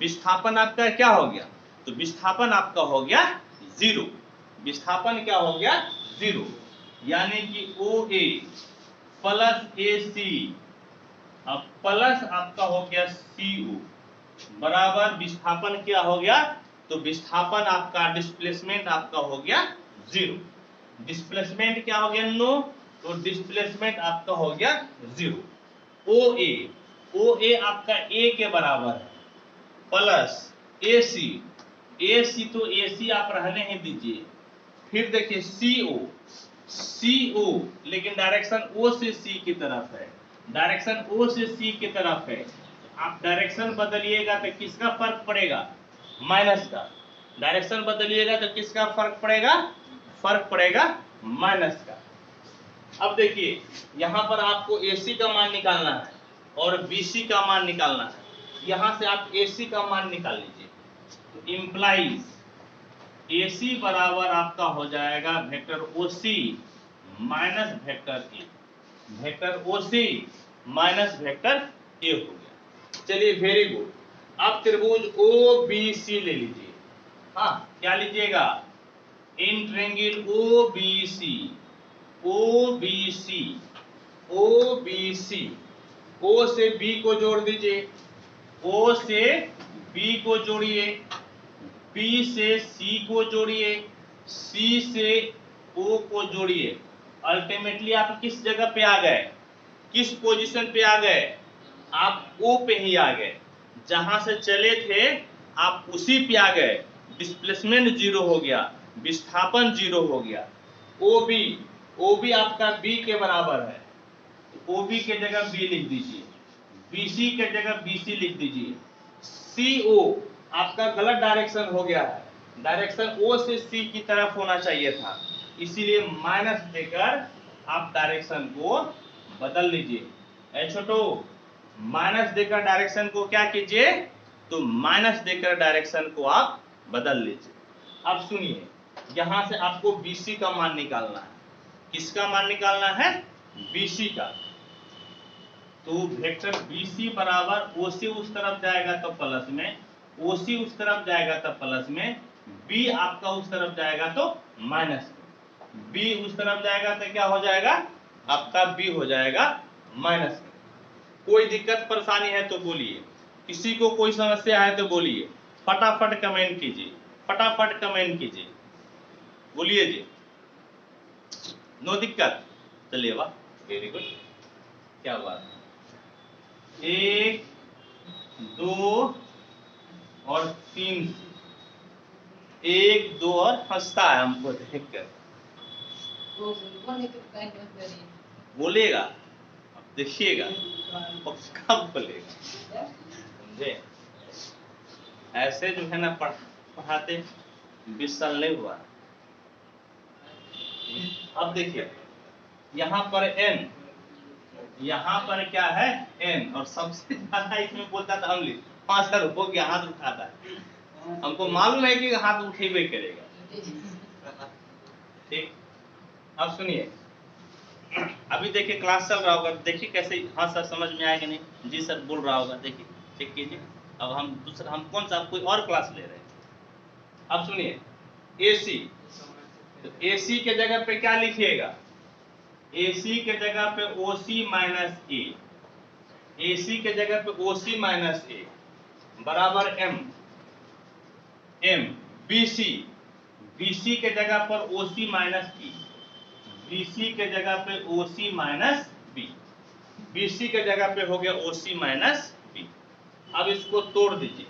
विस्थापन आपका क्या हो गया, तो विस्थापन आपका हो गया 0। विस्थापन क्या हो गया, 0, यानी कि OA प्लस AC अब प्लस आपका हो गया CO बराबर विस्थापन क्या हो गया, तो विस्थापन आपका डिस्प्लेसमेंट आपका हो गया 0। डिस्प्लेसमेंट क्या हो गया, नो, तो डिस्प्लेसमेंट आपका हो गया 0। OA आपका A के बराबर है प्लस AC तो AC आप रहने ही दीजिए। फिर देखिए CO लेकिन डायरेक्शन O से C की तरफ है, डायरेक्शन O से C की तरफ है, आप डायरेक्शन बदलिएगा तो किसका फर्क पड़ेगा, माइनस का। डायरेक्शन बदलिएगा तो किसका फर्क पड़ेगा, फर्क पड़ेगा माइनस का। अब देखिए यहां पर आपको AC का मान निकालना है और BC का मान निकालना है। यहां से आप AC का मान निकाल लीजिए, तो इंप्लाइज AC बराबर आपका हो जाएगा vector OC minus vector A, vector OC minus vector A हो गया। चलिए वेरी गुड। अब त्रिभुज OBC ले लीजिए, हाँ क्या लीजिएगा, इन ट्रायंगल OBC O से B को जोड़ दीजिए, O से B को जोड़िए, B से C को जोड़िए, C से O को जोड़िए। अल्टीमेटली आप किस जगह पे आ गए, किस पोजीशन पे आ गए, आप O पे ही आ गए, जहां से चले थे आप उसी पे आ गए। डिस्प्लेसमेंट 0 हो गया, विस्थापन 0 हो गया। OB आपका B के बराबर है, तो OB के जगह B लिख दीजिए, BC के जगह BC लिख दीजिए। CO आपका गलत डायरेक्शन हो गया है, डायरेक्शन O से C की तरफ होना चाहिए था, इसीलिए माइनस देकर आप डायरेक्शन को बदल लीजिए। छोटो माइनस देकर डायरेक्शन को क्या कीजिए, तो माइनस देकर डायरेक्शन को आप बदल लीजिए। अब सुनिए, यहां से आपको BC का मान निकालना है। किसका मान निकालना है, BC का। तो वेक्टर BC बराबर OC उस तरफ जाएगा तो प्लस में, OC उस तरफ जाएगा तो प्लस में, B आपका उस तरफ जाएगा तो माइनस में। B उस तरफ जाएगा तो क्या हो जाएगा, आपका B हो जाएगा माइनस में। कोई दिक्कत परेशानी है तो बोलिए, किसी को कोई समस्या है तो बोलिए, फटाफट कमेंट कीजिए, फटाफट कमेंट कीजिए, बोलिए जी। नो दिक्कत, चलिए वाह, वेरी गुड, क्या बात है। 1 2 और 3, 1 2 और हंसता है हमको देख कर, बोलेगा, अब देखिएगा पक्का बोलेगा, समझे। ऐसे जो है ना पढ़ाते 20 साल नहीं हुआ। अब देखिए यहाँ पर n, यहाँ पर क्या है n, और सबसे ज्यादा इसमें बोलता था अमली। हाँ सर हो गया, हाथ उठाता है, हमको मालूम है कि हाथ उठेबे करेगा। ठीक, अब सुनिए, अभी देखिए क्लास चल रहा होगा, देखिए कैसे, हाँ सर समझ में आएगा नहीं, जी सर बोल रहा होगा, देखिए चेक कीजिए। अब हम दूसरा, हम कौन सा कोई और क्लास ले रहे हैं। अब सुनिए AC, तो AC के जगह पे क्या लिखिएगा, AC के जगह पे OC माइनस A, AC के जगह पे OC माइनस A बराबर M, BC, BC के जगह पर OC माइनस B, BC के जगह पे OC माइनस B, BC के जगह पे हो गया OC माइनस B। अब इसको तोड़ दीजिए,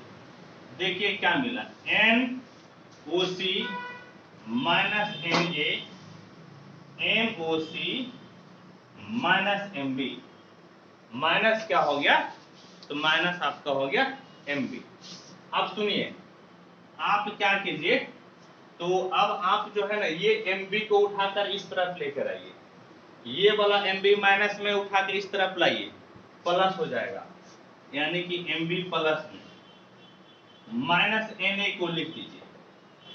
देखिए क्या मिला, NOC minus MA, MOC minus MB, minus क्या हो गया, तो माइनस आपका हो गया MB। अब सुनिए, आप क्या कीजिए, तो अब आप जो है ना ये MB को उठाकर इस तरफ लेकर आइए, ये वाला MB माइनस में उठा के इस तरफ लाइए, प्लस हो जाएगा, यानी कि MB प्लस में माइनस NA को लिख दीजिए,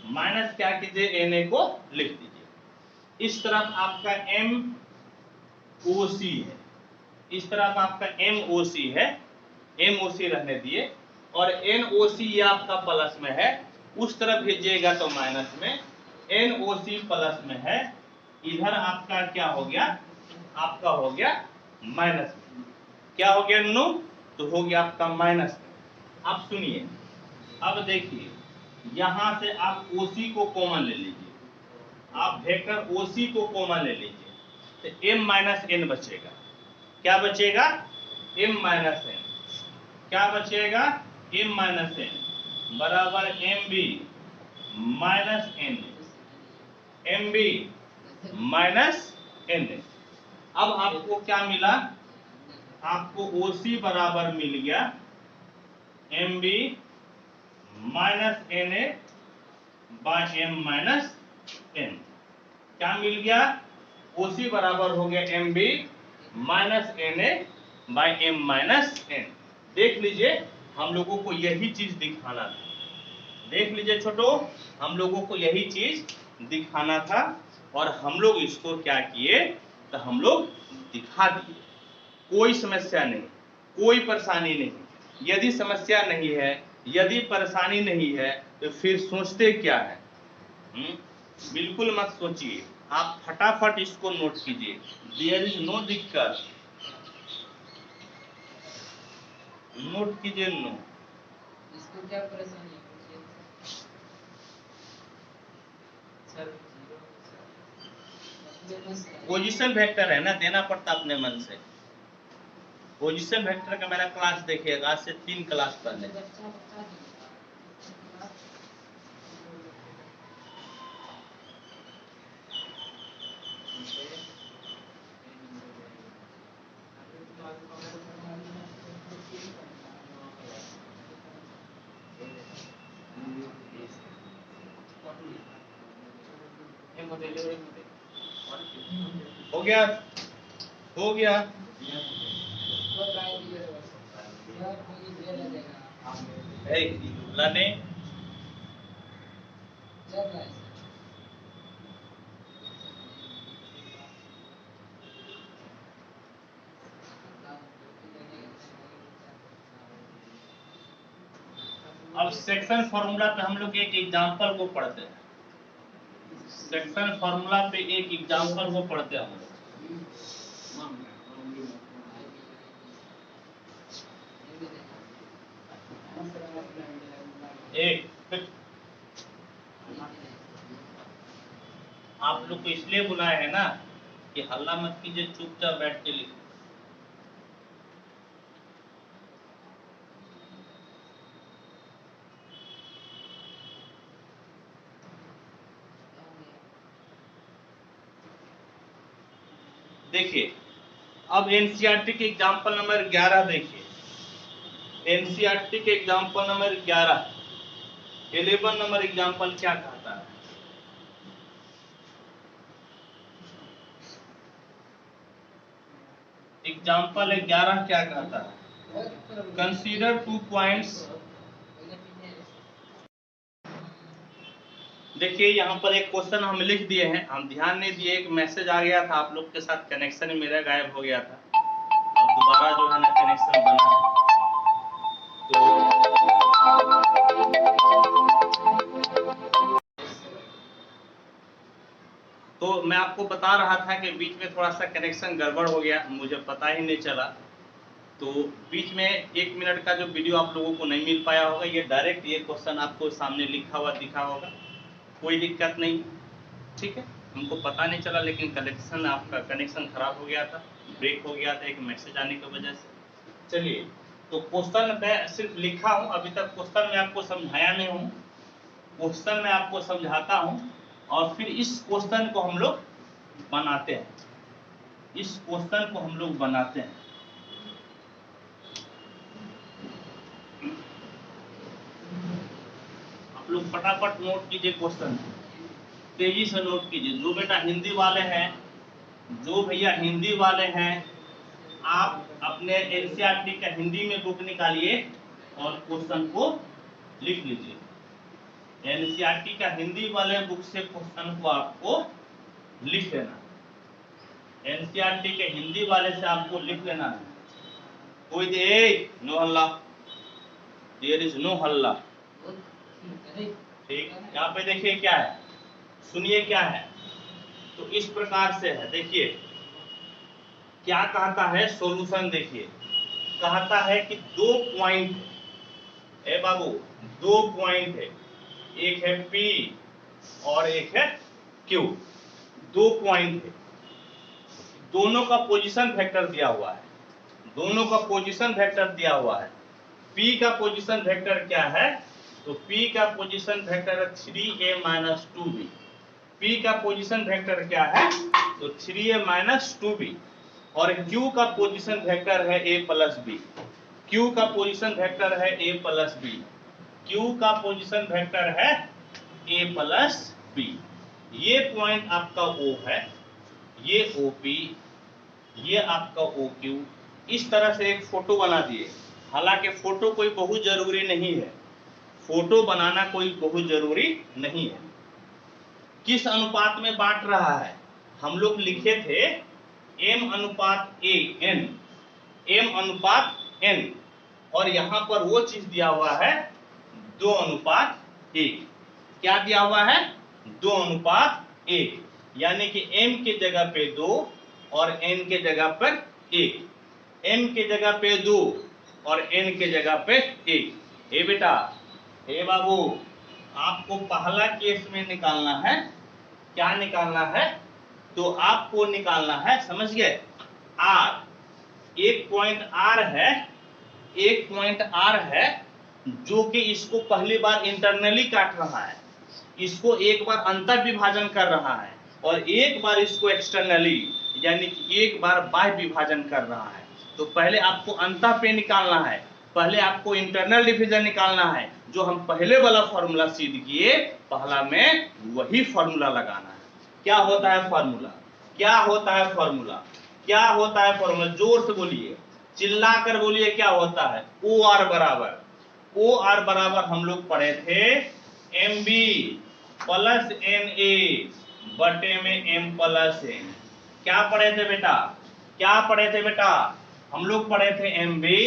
माइनस क्या कीजिए, NA को लिख दीजिए। इस तरफ आपका MOC है, इस तरफ आपका MOC है, MOC रहने दिए, और NOC ये आपका प्लस में है, उस तरफ भेजिएगा तो माइनस में, NOC प्लस में है, इधर आपका क्या हो गया, आपका हो गया माइनस में। क्या हो गया नो, तो हो गया आपका माइनस में। अब सुनिए, अब देखिए यहां से आप OC को कॉमन ले लीजिए, आप वेक्टर OC को कॉमन ले लीजिए, तो M माइनस N बचेगा। क्या बचेगा, M माइनस N, क्या बचेगा, M माइनस N बराबर MB minus N, MB minus N। अब आपको क्या मिला, आपको OC बराबर मिल गया MB minus NA by M minus N। क्या मिल गया, OC बराबर हो गया MB minus NA by M minus N। देख लीजिए, हम लोगों को यही चीज दिखाना था, देख लीजिए छोटो, हम लोगों को यही चीज दिखाना था, और हम लोग इसको क्या किए, तो हम लोग दिखा दिए। कोई समस्या नहीं, कोई परेशानी नहीं। यदि समस्या नहीं है, यदि परेशानी नहीं है, तो फिर सोचते क्या है, बिल्कुल मत सोचिए, आप फटाफट इसको नोट कीजिए, देयर इज नो दिक्कत, नोट कीजिए नो। इसको क्या परेशानी है पोजीशन वेक्टर है ना, देना पड़ता अपने मन से। पोजीशन वेक्टर का मेरा क्लास देखिएगा, आज से 3 क्लास पहले। हो गया, हो गया, ने चल रहा है सर। अब सेक्शन फॉर्मूला पे हम लोग एक एग्जांपल को पढ़ते हैं। सेक्शन फॉर्मूला पे एक एग्जांपल को पढ़ते हैं हम लोग। एक आप लोग को इसलिए बुलाए है ना कि हल्ला मत कीजिए, चुपचाप बैठ के लिखो। देखिए अब एनसीईआरटी के एग्जांपल नंबर 11 देखिए। एनसीईआरटी के एग्जांपल नंबर 11 नंबर एग्जांपल क्या कहता है? एग्जांपल 11 क्या कहता है? Consider 2 points. देखिए यहाँ पर एक क्वेश्चन हम लिख दिए हैं, हम ध्यान नहीं दिए, एक मैसेज आ गया था आप लोग के साथ, कनेक्शन मेरा गायब हो गया था, अब दोबारा जो है ना कनेक्शन बना है। तो मैं आपको बता रहा था कि बीच में थोड़ा सा कनेक्शन गड़बड़ हो गया, मुझे पता ही नहीं चला। तो बीच में 1 मिनट का जो वीडियो आप लोगों को नहीं मिल पाया होगा, ये डायरेक्ट ये क्वेश्चन आपको सामने लिखा हुआ दिखा होगा, कोई दिक्कत नहीं, ठीक है। हमको पता नहीं चला, लेकिन कनेक्शन आपका कनेक्शन खराब हो गया था, ब्रेक हो गया था एक मैसेज आने की वजह से। चलिए, तो क्वेश्चन मैं सिर्फ लिखा हूँ, अभी तक क्वेश्चन मैं आपको समझाया नहीं हूँ, क्वेश्चन मैं आपको समझाता हूँ और फिर इस क्वेश्चन को हम लोग बनाते हैं, इस क्वेश्चन को हम लोग बनाते हैं। आप लोग फटाफट नोट कीजिए क्वेश्चन, तेजी से नोट कीजिए। जो बेटा हिंदी वाले हैं, जो भैया हिंदी वाले हैं, आप अपने एनसीईआरटी का हिंदी में बुक निकालिए और क्वेश्चन को लिख लीजिए। एनसीईआरटी का हिंदी वाले बुक से क्वेश्चन को आपको लिख लेना, एनसीईआरटी के हिंदी वाले से आपको लिख लेना है। कोई दे नो हल्ला, देयर इज नो हल्ला, ठीक। यहाँ पे देखिए क्या है, सुनिए क्या है। तो इस प्रकार से है, देखिए क्या कहता है सॉल्यूशन। देखिए कहता है कि 2 पॉइंट है बाबू, 2 पॉइंट है, एक है P और एक है Q, 2 पॉइंट है, दोनों का पोजीशन वेक्टर दिया हुआ है, दोनों का पोजीशन वेक्टर दिया हुआ है। P का पोजीशन वेक्टर क्या है? तो P का पोजीशन वेक्टर है 3a - 2b। P का पोजीशन वेक्टर क्या है? तो 3a - 2b। और Q का पोजीशन वेक्टर है a + b। Q का पोजीशन वेक्टर है a + b। Q का पोजीशन वेक्टर है a + b। ये पॉइंट आपका O है, ये OP, ये आपका OQ। इस तरह से एक फोटो बना दिए। हालांकि फोटो कोई बहुत जरूरी नहीं है, फोटो बनाना कोई बहुत जरूरी नहीं है। किस अनुपात में बांट रहा है? हम लोग लिखे थे m/a n, m/n, और यहां पर वो चीज दिया हुआ है 2:1। क्या दिया हुआ है? 2:1, यानी कि m के जगह पे 2 और n के जगह पर 1, m के जगह पे 2 और n के जगह पे 1। हे बेटा, हे बाबू, आपको पहला केस में निकालना है, क्या निकालना है? तो आपको निकालना है, समझ गए, r। एक पॉइंट r है, एक पॉइंट r है जो कि इसको पहली बार इंटरनली काट रहा है, इसको एक बार अंतर विभाजन कर रहा है, और एक बार इसको एक्सटर्नली यानी कि एक बार बाह्य विभाजन कर रहा है। तो पहले आपको अंतर पे निकालना है, पहले आपको इंटरनल डिवीजन निकालना है। जो हम पहले वाला फॉर्मूला सिद्ध किए पहला में, वही फॉर्मूला लगाना है। क्या होता है फॉर्मूला? क्या होता है फॉर्मूला? क्या होता है फॉर्मूला? जोर से बोलिए, चिल्ला कर बोलिए, क्या होता है? OR बराबर ओ आर बराबर हम लोग पढ़े थे M B plus N A बटे में एम प्लस एन। क्या पढ़े थे बेटा, क्या पढ़े थे बेटा, हम लोग पढ़े थे M B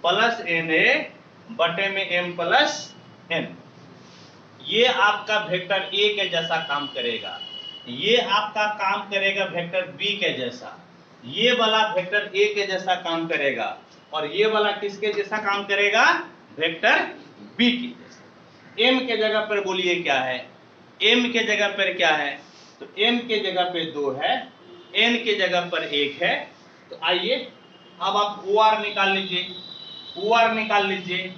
plus N A बटे में एम प्लस एन। ये आपका वेक्टर ए के जैसा काम करेगा, ये आपका काम करेगा वेक्टर बी के जैसा, ये वाला वेक्टर ए के जैसा काम करेगा, और ये वाला किसके जैसा काम करेगा, वेक्टर बी के जैसा। एम के जगह पर बोलिए क्या है, एम के जगह पर क्या है, तो एम के जगह पे 2 है, एन के जगह पर 1 है। तो आइए अब आप ओ आर निकाल लीजिए, ओ आर निकाल लीजिए।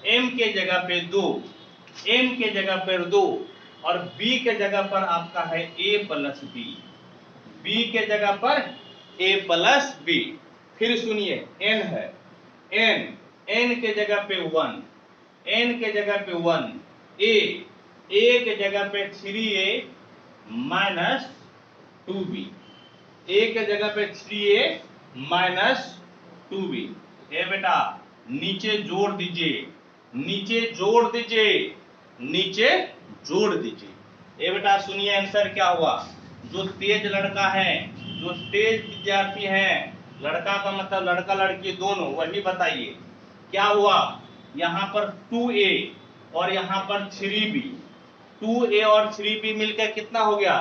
एम के जगह पे 2, एम के जगह पर 2, और बी के जगह पर आपका है ए प्लस बी, बी के जगह पर ए प्लस बी। फिर सुनिए एन है, एन, एन के जगह पे 1, एन के जगह पे 1, ए के जगह पे 3a माइनस 2b, ए के जगह पे 3a माइनस 2b। ए बेटा नीचे जोड़ दीजिए, नीचे जोड़ दीजिए, नीचे जोड़ दीजिए। ए बेटा सुनिए आंसर क्या हुआ, जो तेज लड़का है, जो तेज विद्यार्थी है, लड़का का मतलब लड़का लड़की दोनों, वही बताइए क्या हुआ। यहाँ पर 2a और यहाँ पर 3b, 2a और 3b मिलकर कितना हो गया,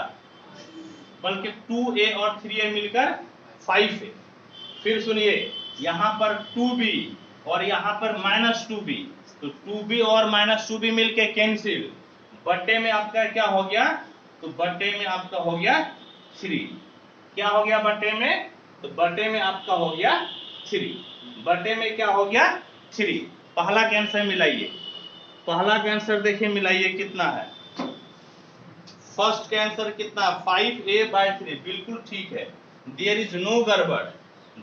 बल्कि 2a और 3a मिलकर 5 है। फिर सुनिए यहाँ पर 2b और यहाँ पर माइनस 2b, तो 2b और माइनस 2b मिलके कैंसिल, बटे में आपका क्या हो गया, तो बटे में आपका हो गया 3। क्या हो गया बटे में, तो बटे में आपका हो गया 3, बटे में क्या हो गया 3। पहला का आंसर मिलाइए, पहला का आंसर देखिए मिलाइए कितना है, फर्स्ट का आंसर कितना 5a/3, बिल्कुल ठीक है। देयर इज नो गड़बड़,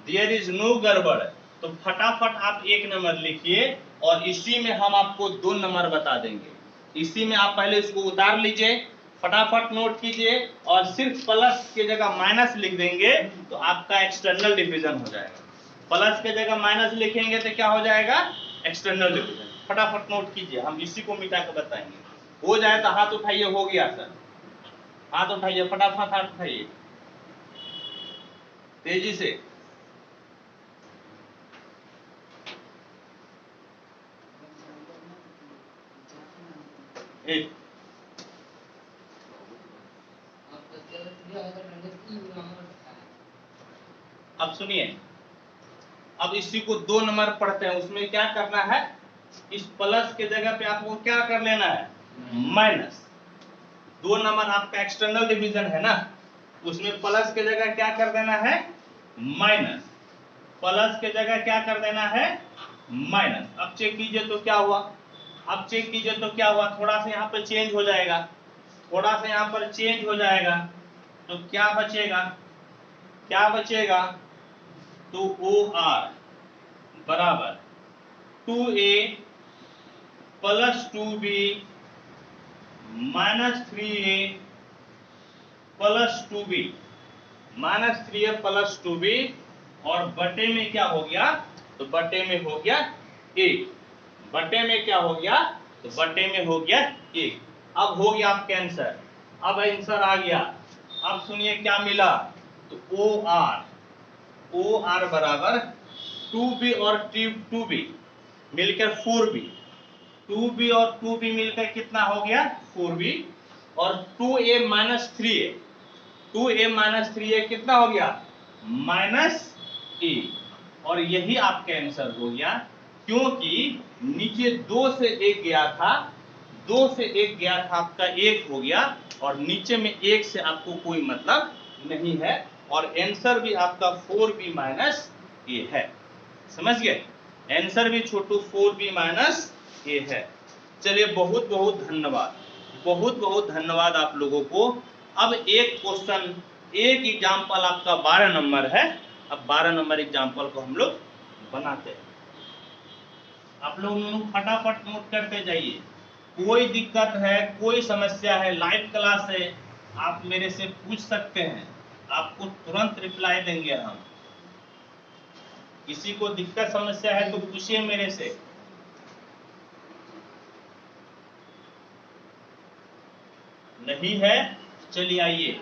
देयर इज नो गड़बड़। तो फटाफट आप 1 नंबर लिखिए और इसी में हम आपको 2 नंबर बता देंगे। इसी में आप पहले इसको उतार लीजिए, फटाफट नोट कीजिए, और सिर्फ प्लस के जगह माइनस लिख देंगे तो आपका एक्सटर्नल डिवीजन हो जाएगा। प्लस के जगह माइनस लिखेंगे तो क्या हो जाएगा, एक्सटर्नल डिवीजन। फटाफट नोट कीजिए, हम इसी को मिटा कर बताएंगे। हो जाए तो हाथ उठाइए, हो गया सर, हाथ उठाइए, फटाफट हाथ उठाइए तेजी से। एक अब सुनिए, अब इसी को 2 नंबर पढ़ते हैं। उसमें क्या करना है, इस प्लस के जगह पे आपको क्या कर लेना है, माइनस। 2 नंबर आपका एक्सटर्नल डिवीजन है ना, उसमें प्लस के जगह क्या कर देना है, माइनस। प्लस के जगह क्या कर देना है, माइनस। अब चेक कीजिए तो क्या हुआ, अब चेक कीजिए तो क्या हुआ, थोड़ा सा यहाँ पर चेंज हो जाएगा, थोड़ा सा यहाँ पर चेंज हो जाएगा, तो क्या बचेगा, क्या बचेगा, तो ओ आर बराबर 2a plus 2b minus 3a plus 2b, minus 3a plus 2b, और बटे में क्या हो गया, तो बटे में हो गया 1, बटे में क्या हो गया, तो बटे में हो गया 1। अब हो गया आपका आंसर, अब आंसर आ गया। अब सुनिए क्या मिला, तो ओ आर बराबर 2b और 2b मिलकर 4b, 2b और 2b मिलकर कितना हो गया 4b, और 2a minus 3a, 2a minus 3a कितना हो गया माइनस a, और यही आपका आंसर हो गया। क्योंकि नीचे 2 से 1 गया था, 2 से 1 गया था, आपका 1 हो गया, और नीचे में 1 से आपको कोई मतलब नहीं है, और आंसर भी आपका 4b माइनस a है। समझ गए, आंसर भी छोटू 4b माइनस a है। चलिए बहुत बहुत धन्यवाद, बहुत बहुत धन्यवाद आप लोगों को। अब एक क्वेश्चन, एक एग्जाम्पल आपका 12 नंबर है। अब 12 नंबर एग्जाम्पल को हम लोग बनाते हैं। आप लोग फटाफट नोट करते जाइए। कोई दिक्कत है, कोई समस्या है, लाइव क्लास है, आप मेरे से पूछ सकते हैं, आपको तुरंत रिप्लाई देंगे हम। किसी को दिक्कत समस्या है तो पूछिए मेरे से। नहीं है। चलिए आइए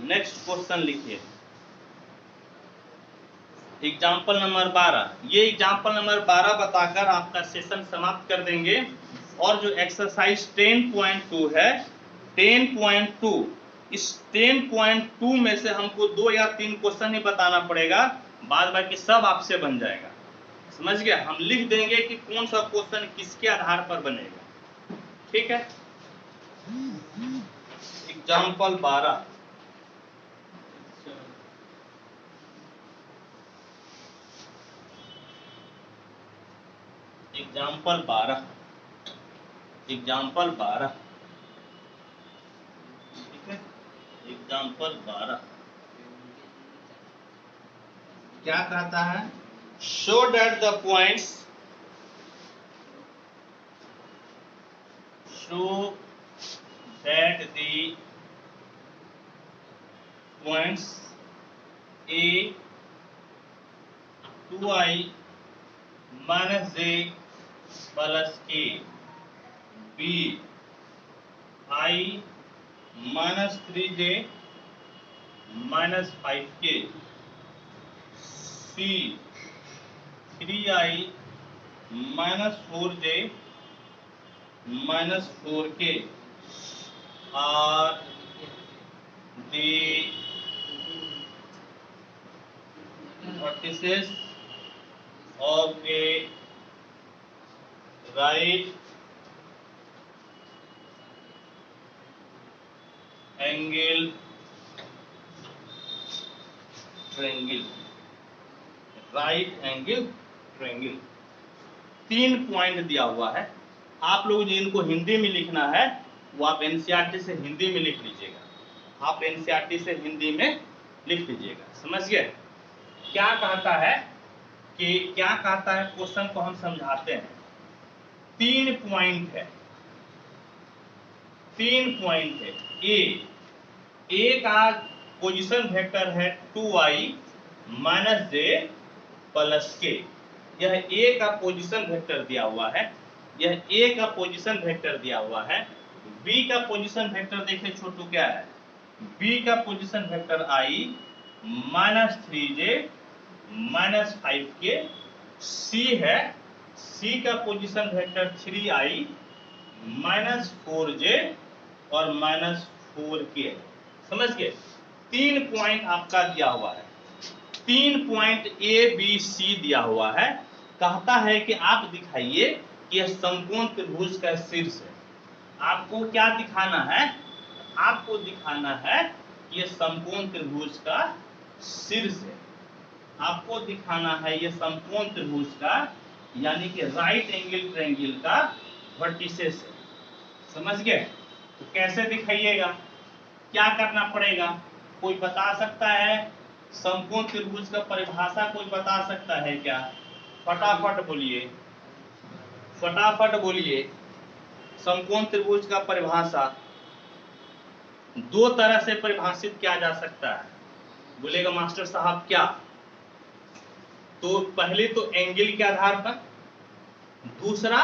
नेक्स्ट क्वेश्चन लिखिए, एग्जाम्पल नंबर 12। ये एग्जाम्पल नंबर 12 बताकर आपका सेशन समाप्त कर देंगे। और जो एक्सरसाइज 10.2 है, 10.2, इस 10.2 में से हमको 2 या 3 क्वेश्चन ही बताना पड़ेगा, बाद बाकी सब आपसे बन जाएगा। समझ गए? हम लिख देंगे कि कौन सा क्वेश्चन किसके आधार पर बनेगा। ठीक है? एग्जाम्पल 12, एग्जाम्पल 12, एग्जाम्पल 12, ठीक है? एग्जाम्पल 12 क्या कहता है? Show that the points, show that the points A 2i minus j plus k, B I minus 3j minus 5k, C 3i minus 4j minus 4k are the vertices of a right angle triangle, right angle triangle. 3 point दिया हुआ है। आप लोग जिनको हिंदी में लिखना है वो आप एनसीईआरटी से हिंदी में लिख लीजिएगा, आप एनसीईआरटी से हिंदी में लिख लीजिएगा। समझ गए? क्या कहता है कि क्या कहता है, क्वेश्चन को हम समझाते हैं। 3 पॉइंट है, 3 पॉइंट है। ए का पोजीशन वेक्टर है 2i माइनस जे प्लस के, यह ए का पोजीशन वेक्टर दिया हुआ है, यह ए का पोजीशन वेक्टर दिया हुआ है। बी का पोजीशन वेक्टर देखिए छोटू क्या है, बी का position vector i minus 3j minus 5k, सी है, सी का position vector 3i minus 4j और माइनस 4k। समझ गए? 3 पॉइंट आपका दिया हुआ है, 3 पॉइंट ए बी सी दिया हुआ है। कहता है कि आप दिखाइए कि यह समकोण त्रिभुज का शीर्ष है। आपको क्या दिखाना है? आपको दिखाना है कि यह समकोण त्रिभुज का शीर्ष है। आपको दिखाना है यह समकोण त्रिभुज का यानी कि राइट एंगल ट्रायंगल का वर्टिसेस है। समझ गए? तो कैसे दिखाइएगा, क्या करना पड़ेगा? कोई बता सकता है? समकोण त्रिभुज का परिभाषा कोई बता सकता है क्या? फटाफट बोलिए, फटाफट बोलिए। समकोण त्रिभुज का परिभाषा 2 तरह से परिभाषित किया जा सकता है। बोलेगा मास्टर साहब क्या? तो पहले तो एंगल के आधार पर, दूसरा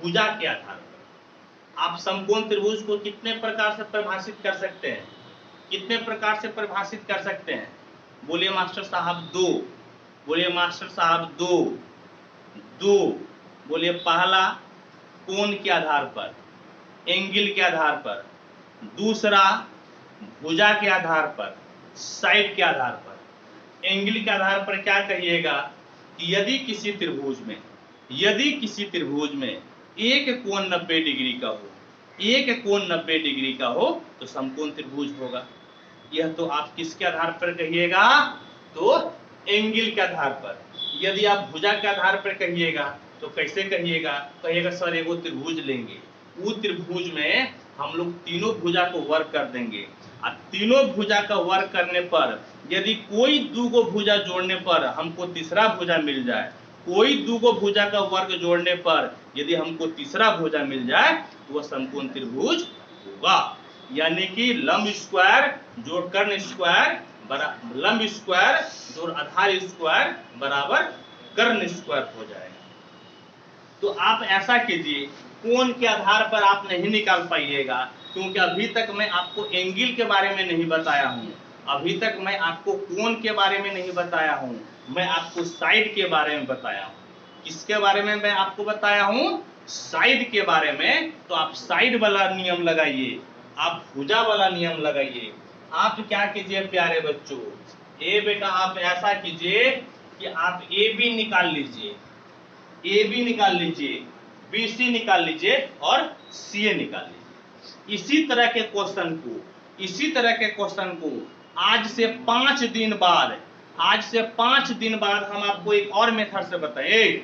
भुजा के आधार पर। आप समकोण त्रिभुज को कितने प्रकार से परिभाषित कर सकते हैं? कितने प्रकार से परिभाषित कर सकते हैं? बोलिए मास्टर साहब 2, बोलिए मास्टर साहब 2, 2। बोलिए पहला कोण के आधार पर, एंगल के आधार पर, दूसरा भुजा के आधार पर, साइड के आधार पर। एंगल के आधार पर क्या कहिएगा कि यदि किसी त्रिभुज में, यदि किसी त्रिभुज में एक कोण 90 डिग्री का हो, एक कोण 90 डिग्री का हो तो समकोण त्रिभुज होगा। यह तो आप किसके आधार पर कहिएगा? तो एंगल के आधार पर। यदि आप भुजा के आधार पर कहिएगा तो कैसे कहिएगा? कहिएगा सर एगो त्रिभुज लेंगे, वो त्रिभुज में हम लोग तीनों भुजा को वर्ग कर देंगे, और तीनों भुजा का वर्ग करने पर यदि कोई 2 भुजा जोड़ने पर हमको तीसरा भुजा मिल जाए, कोई 2 भुजा का वर्ग जोड़ने पर यदि हमको तीसरा भुजा मिल जाए तो वह समकोण त्रिभुज होगा। यानी कि लंब स्क्वायर जोड़ कर्ण स्क्वायर बराबर, लंब स्क्वायर जोड़ आधार स्क्वायर बराबर कर्ण स्क्वायर हो जाएगा। तो आप ऐसा कीजिए कोण के आधार पर आप नहीं निकाल पाइएगा, क्योंकि अभी तक मैं आपको एंगल के बारे में नहीं बताया हूं, अभी तक मैं आपको कोण के बारे में नहीं बताया हूं, मैं आपको साइड के बारे में बताया हूं। किसके बारे में मैं आपको बताया हूं? साइड के बारे में। तो आप साइड वाला नियम लगाइए, आप भुजा वाला नियम लगाइए। आप क्या कीजिए प्यारे बच्चों, ए बेटा आप ऐसा कीजिए कि आप ए बी निकाल लीजिए, ए बी निकाल लीजिए, बी सी निकाल लीजिए और सी ए निकाल लीजिए। इसी तरह के क्वेश्चन को, इसी तरह के क्वेश्चन को आज से 5 दिन बाद, आज से 5 दिन बाद हम आपको एक और मेथड से बताएंगे।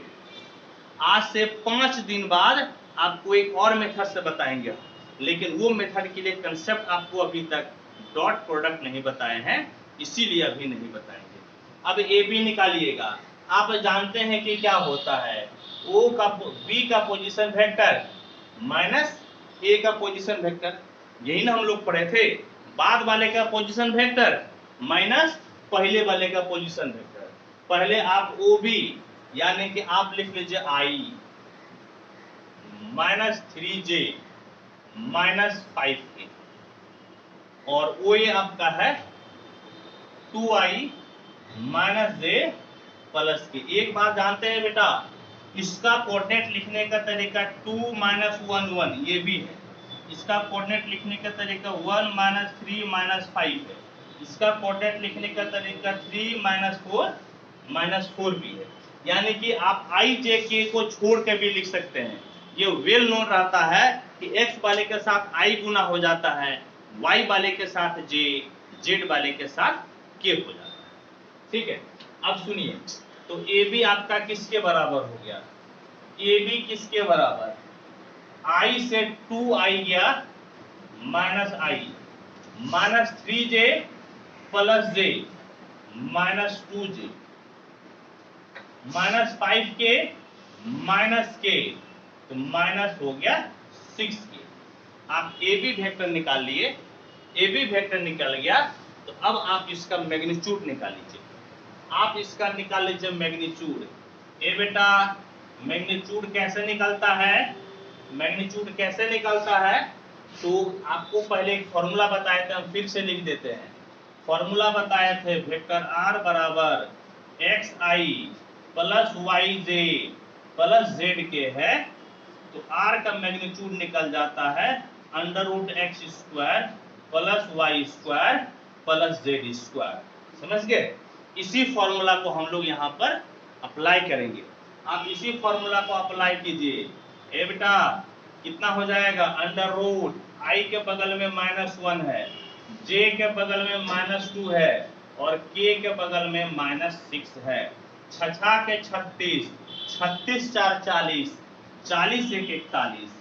आज से 5 दिन बाद आपको एक और मेथड से बताएंगे, लेकिन वो मेथड के लिए कंसेप्ट आपको अभी तक डॉट प्रोडक्ट नहीं बताए हैं, इसीलिए अभी नहीं बताएंगे। अब ए बी निकालिएगा। आप जानते हैं कि क्या होता है, ओ का बी का पोजीशन वेक्टर माइनस ए का पोजीशन वेक्टर, यही ना हम लोग पढ़े थे। बाद वाले का पोजीशन वेक्टर माइनस पहले वाले का पोजीशन वेक्टर। पहले आप ओ बी यानी कि आप लिख लीजिए आई माइनस 3j माइनस 5k, और ओ ए आपका है 2i माइनस j प्लस के। एक बात जानते हैं बेटा, इसका कोऑर्डिनेट लिखने का तरीका 2 माइनस 1 1 ये भी है, इसका कोऑर्डिनेट लिखने का तरीका 1 माइनस 3 माइनस 5 है, इसका कोऑर्डिनेट लिखने का तरीका 3 माइनस 4 भी है। यानी कि आप आई जे के को छोड़ के भी लिख सकते हैं। ये वेल नोन रहता है कि x वाले के साथ i गुना हो जाता है, y वाले के साथ j, z वाले के साथ k हो जाता है। ठीक है, अब सुनिए, तो ए बी आपका किसके बराबर हो गया? ए बी किसके बराबर? i से 2i गया minus i minus 3j plus j minus 2j minus 5k minus k, तो माइनस हो गया 6k। आप ए बी वेक्टर निकाल लिए, ए बी वेक्टर निकल गया, तो अब आप इसका मैग्नीट्यूड निकाल लीजिए। आप इसका निकाल लीजिए मैग्नीट्यूड। ए बेटा मैग्नीट्यूड कैसे निकलता है? मैग्नीट्यूड कैसे निकलता है? तो आपको पहले एक फॉर्मूला बताए थे, हम फिर से लिख देते हैं। फॉर्मूला बताए थे, वेक्टर आर बराबर x i plus y j plus z के है, तो आर का मैग्नीट्यूड निकल जाता है under root x square plus y square plus z square. समझ गए? इसी फॉर्मूला को हम लोग यहाँ पर अप्लाई करेंगे। आप इसी फॉर्मूला को अप्लाई कीजिए। ए बेटा कितना हो जाएगा? अंडर रूट आई के बगल में -1 है, जे के बगल में -2 है और के के बगल में -6 है। 6 के 36, 36 4 40, 40 1 41,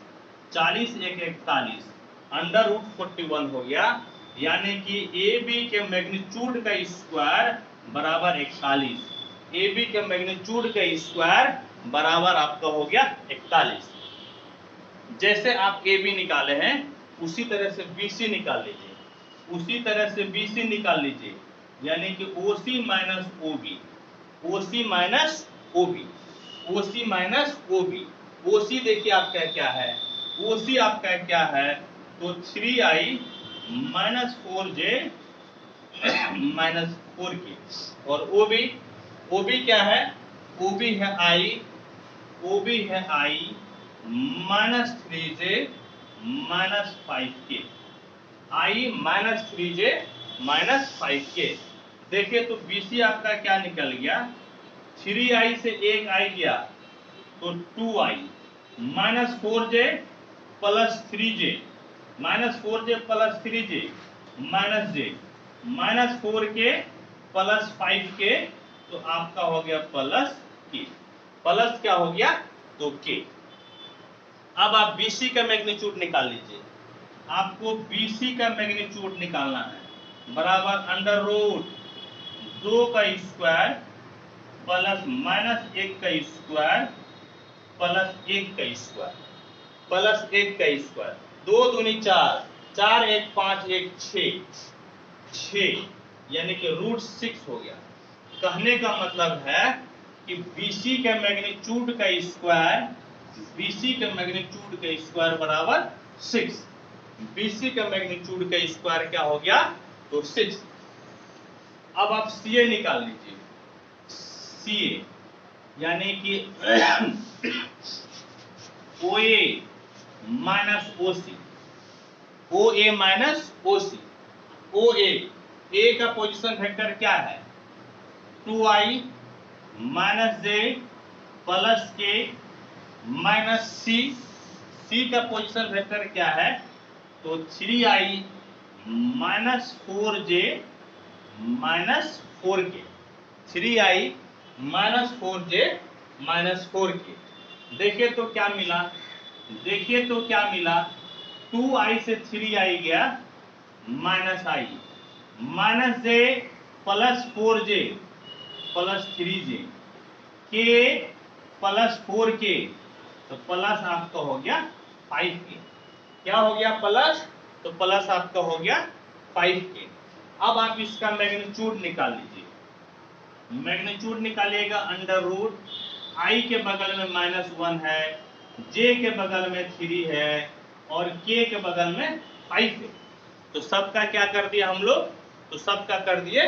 40 1 41, अंडर रूट 41 हो गया। यानी कि ए बी के मैग्नीट्यूड का स्क्वायर बराबर 41, ए बी के मैग्नीट्यूड का स्क्वायर बराबर आपका हो गया 41। जैसे आप ए बी निकाले हैं उसी तरह से बी सी निकाल लीजिए, उसी तरह से बी सी निकाल लीजिए। यानी कि ओ सी माइनस ओ बी, ओ सी माइनस ओ बी, ओ सी माइनस ओ बी। ओ सी देखिए आपका क्या है? ओ सी आपका क्या है? तो 3i minus 4j minus 4k, और ओ बी क्या है? ओ बी है i, ओ बी है i minus 3j minus 5k, i minus 3j minus 5k। देखिए तो BC आपका क्या निकल गया? 3i से एक i गया तो 2i minus 4j plus 3j, minus 4j plus 3j minus j minus 4k plus 5k, तो आपका हो गया प्लस k। प्लस क्या हो गया? तो k। अब आप BC का मैग्नीट्यूड निकाल लीजिए। आपको BC का मैग्नीट्यूड निकालना है, बराबर अंडर रूट 2 का स्क्वायर प्लस माइनस 1 का स्क्वायर प्लस 1 का स्क्वायर प्लस 1 का स्क्वायर। 2 दूनी 4, 4 1 5 1 6, यानी कि रूट 6 हो गया। कहने का मतलब है कि BC के मैग्नीट्यूड का स्क्वायर BC का मैग्नीट्यूड का स्क्वायर बराबर 6। BC का मैग्नीट्यूड का स्क्वायर क्या हो गया? तो 6। अब आप CA निकाल लीजिए। CA यानी कि OA minus OC, OA minus OC। OA, A का पोजीशन वेक्टर क्या है? 2i minus j plus k minus c। C का पोजीशन वेक्टर क्या है? तो 3i minus 4j minus 4k। 3i minus 4j minus 4k। देखिए तो क्या मिला? देखिए तो क्या मिला? 2i से 3i गया minus i minus j plus 4j plus 3j k plus 4k, तो प्लस आपका हो गया 5k। क्या हो गया? प्लस, तो प्लस आपका हो गया 5k। अब आप इसका मैग्नीट्यूड निकाल लीजिए। मैग्नीट्यूड निकालिएगा अंडर रूट, i के बगल में -1 है, j के बगल में 3 है और k के बगल में 5 है। तो सबका क्या कर दिया हम लोग? तो सबका कर दिए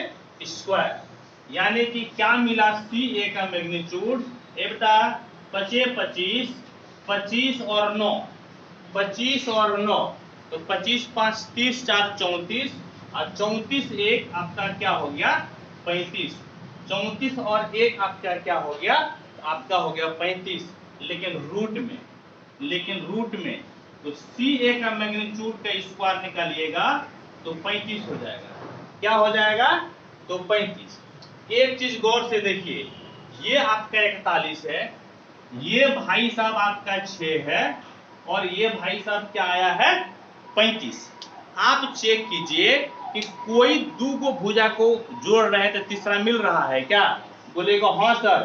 स्क्वायर। यानी कि क्या मिला? CA का मैग्नीट्यूड बेटा 25 25 25 और 9, 25 और 9, तो 25 5 30 4 34 और 34 1 आपका क्या हो गया? 35। 34 और 1 आपका क्या हो गया? आपका हो गया 35। लेकिन रूट में तो CA का मैग्नीट्यूड का स्क्वायर निकालिएगा तो 35 हो जाएगा। क्या हो जाएगा? तो 35। एक चीज गौर से देखिए, ये आपका 41 है, ये भाई साहब आपका 6 है और ये भाई साहब क्या आया है? 35। आप चेक कीजिए कि कोई दो को भुजा को जोड़ रहे हैं तो तीसरा मिल रहा है क्या? बोलेगा हाँ सर।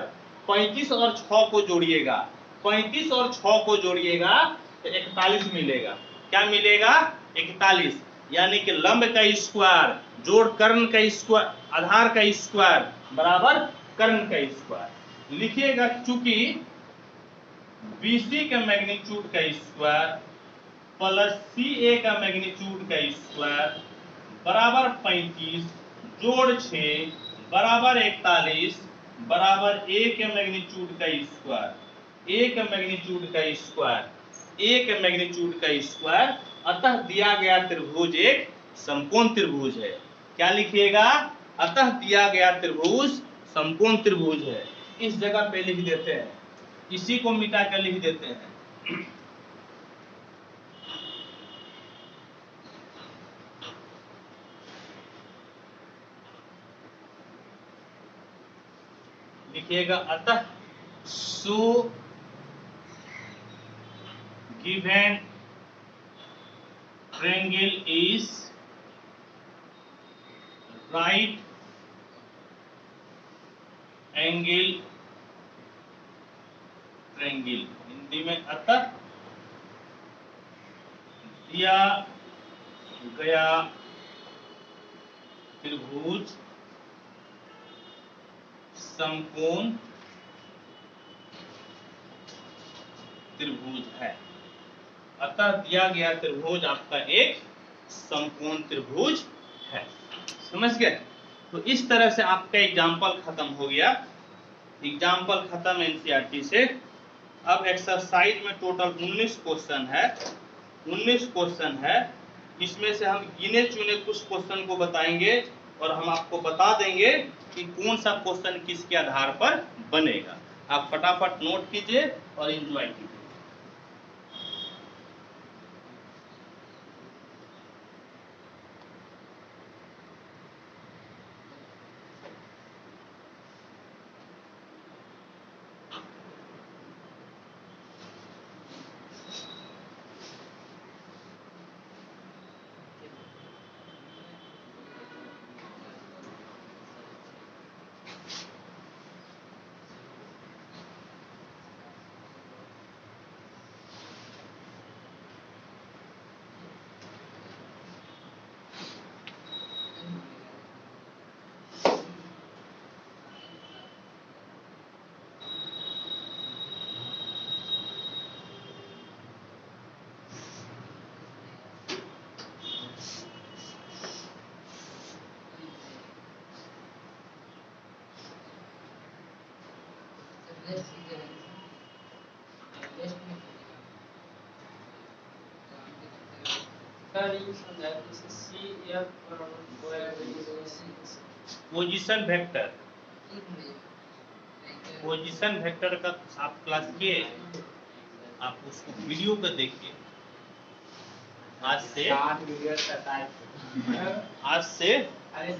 35 और 6 को जोड़िएगा, 35 और 6 को जोड़िएगा तो 41 मिलेगा। क्या मिलेगा? 41। यानी कि लंब का स्क्वायर जोड़ कर्ण का स्क्वायर, आधार का स्क्वायर बराबर कर्ण का स्क्वायर। लिखिएगा चूंकि BC का मैग्नीट्यूड का स्क्वायर प्लस CA का मैग्नीट्यूड का स्क्वायर बराबर 35 जोड़ 6 बराबर 41 बराबर A के मैग्नीट्यूड का स्क्वायर, A के मैग्नीट्यूड का स्क्वायर, A के मैग्नीट्यूड का स्क्वायर। अतः दिया गया त्रिभुज एक समकोण त्रिभुज है। क्या लिखिएगा? अतः दिया गया त्रिभुज समकोण त्रिभुज है। इस जगह पे लिख देते हैं, इसी को मिटा कर लिख देते हैं। लिखिएगा अतः so given triangle is right angle triangle. Hindi में अतः दिया गया त्रिभुज समकोण त्रिभुज है। अतः दिया गया त्रिभुज आपका एक समकोण त्रिभुज है। समझ गए? तो इस तरह से आपका एग्जाम्पल खत्म हो गया। एग्जाम्पल खत्म एनसीईआरटी से। अब एक्सरसाइज में टोटल 19 क्वेश्चन है। 19 क्वेश्चन है, इसमें से हम गिने चुने कुछ क्वेश्चन को बताएंगे और हम आपको बता देंगे कि कौन सा क्वेश्चन किसके आधार पर बनेगा। आप फटाफट नोट कीजिए और एंजॉय कीजिए। लेफ्ट सीधे है लेफ्ट में पोजीशन वेक्टर का आप क्लास किए, आप उसको वीडियो पे देखिए। आज से वीडियो 27 आज से अरे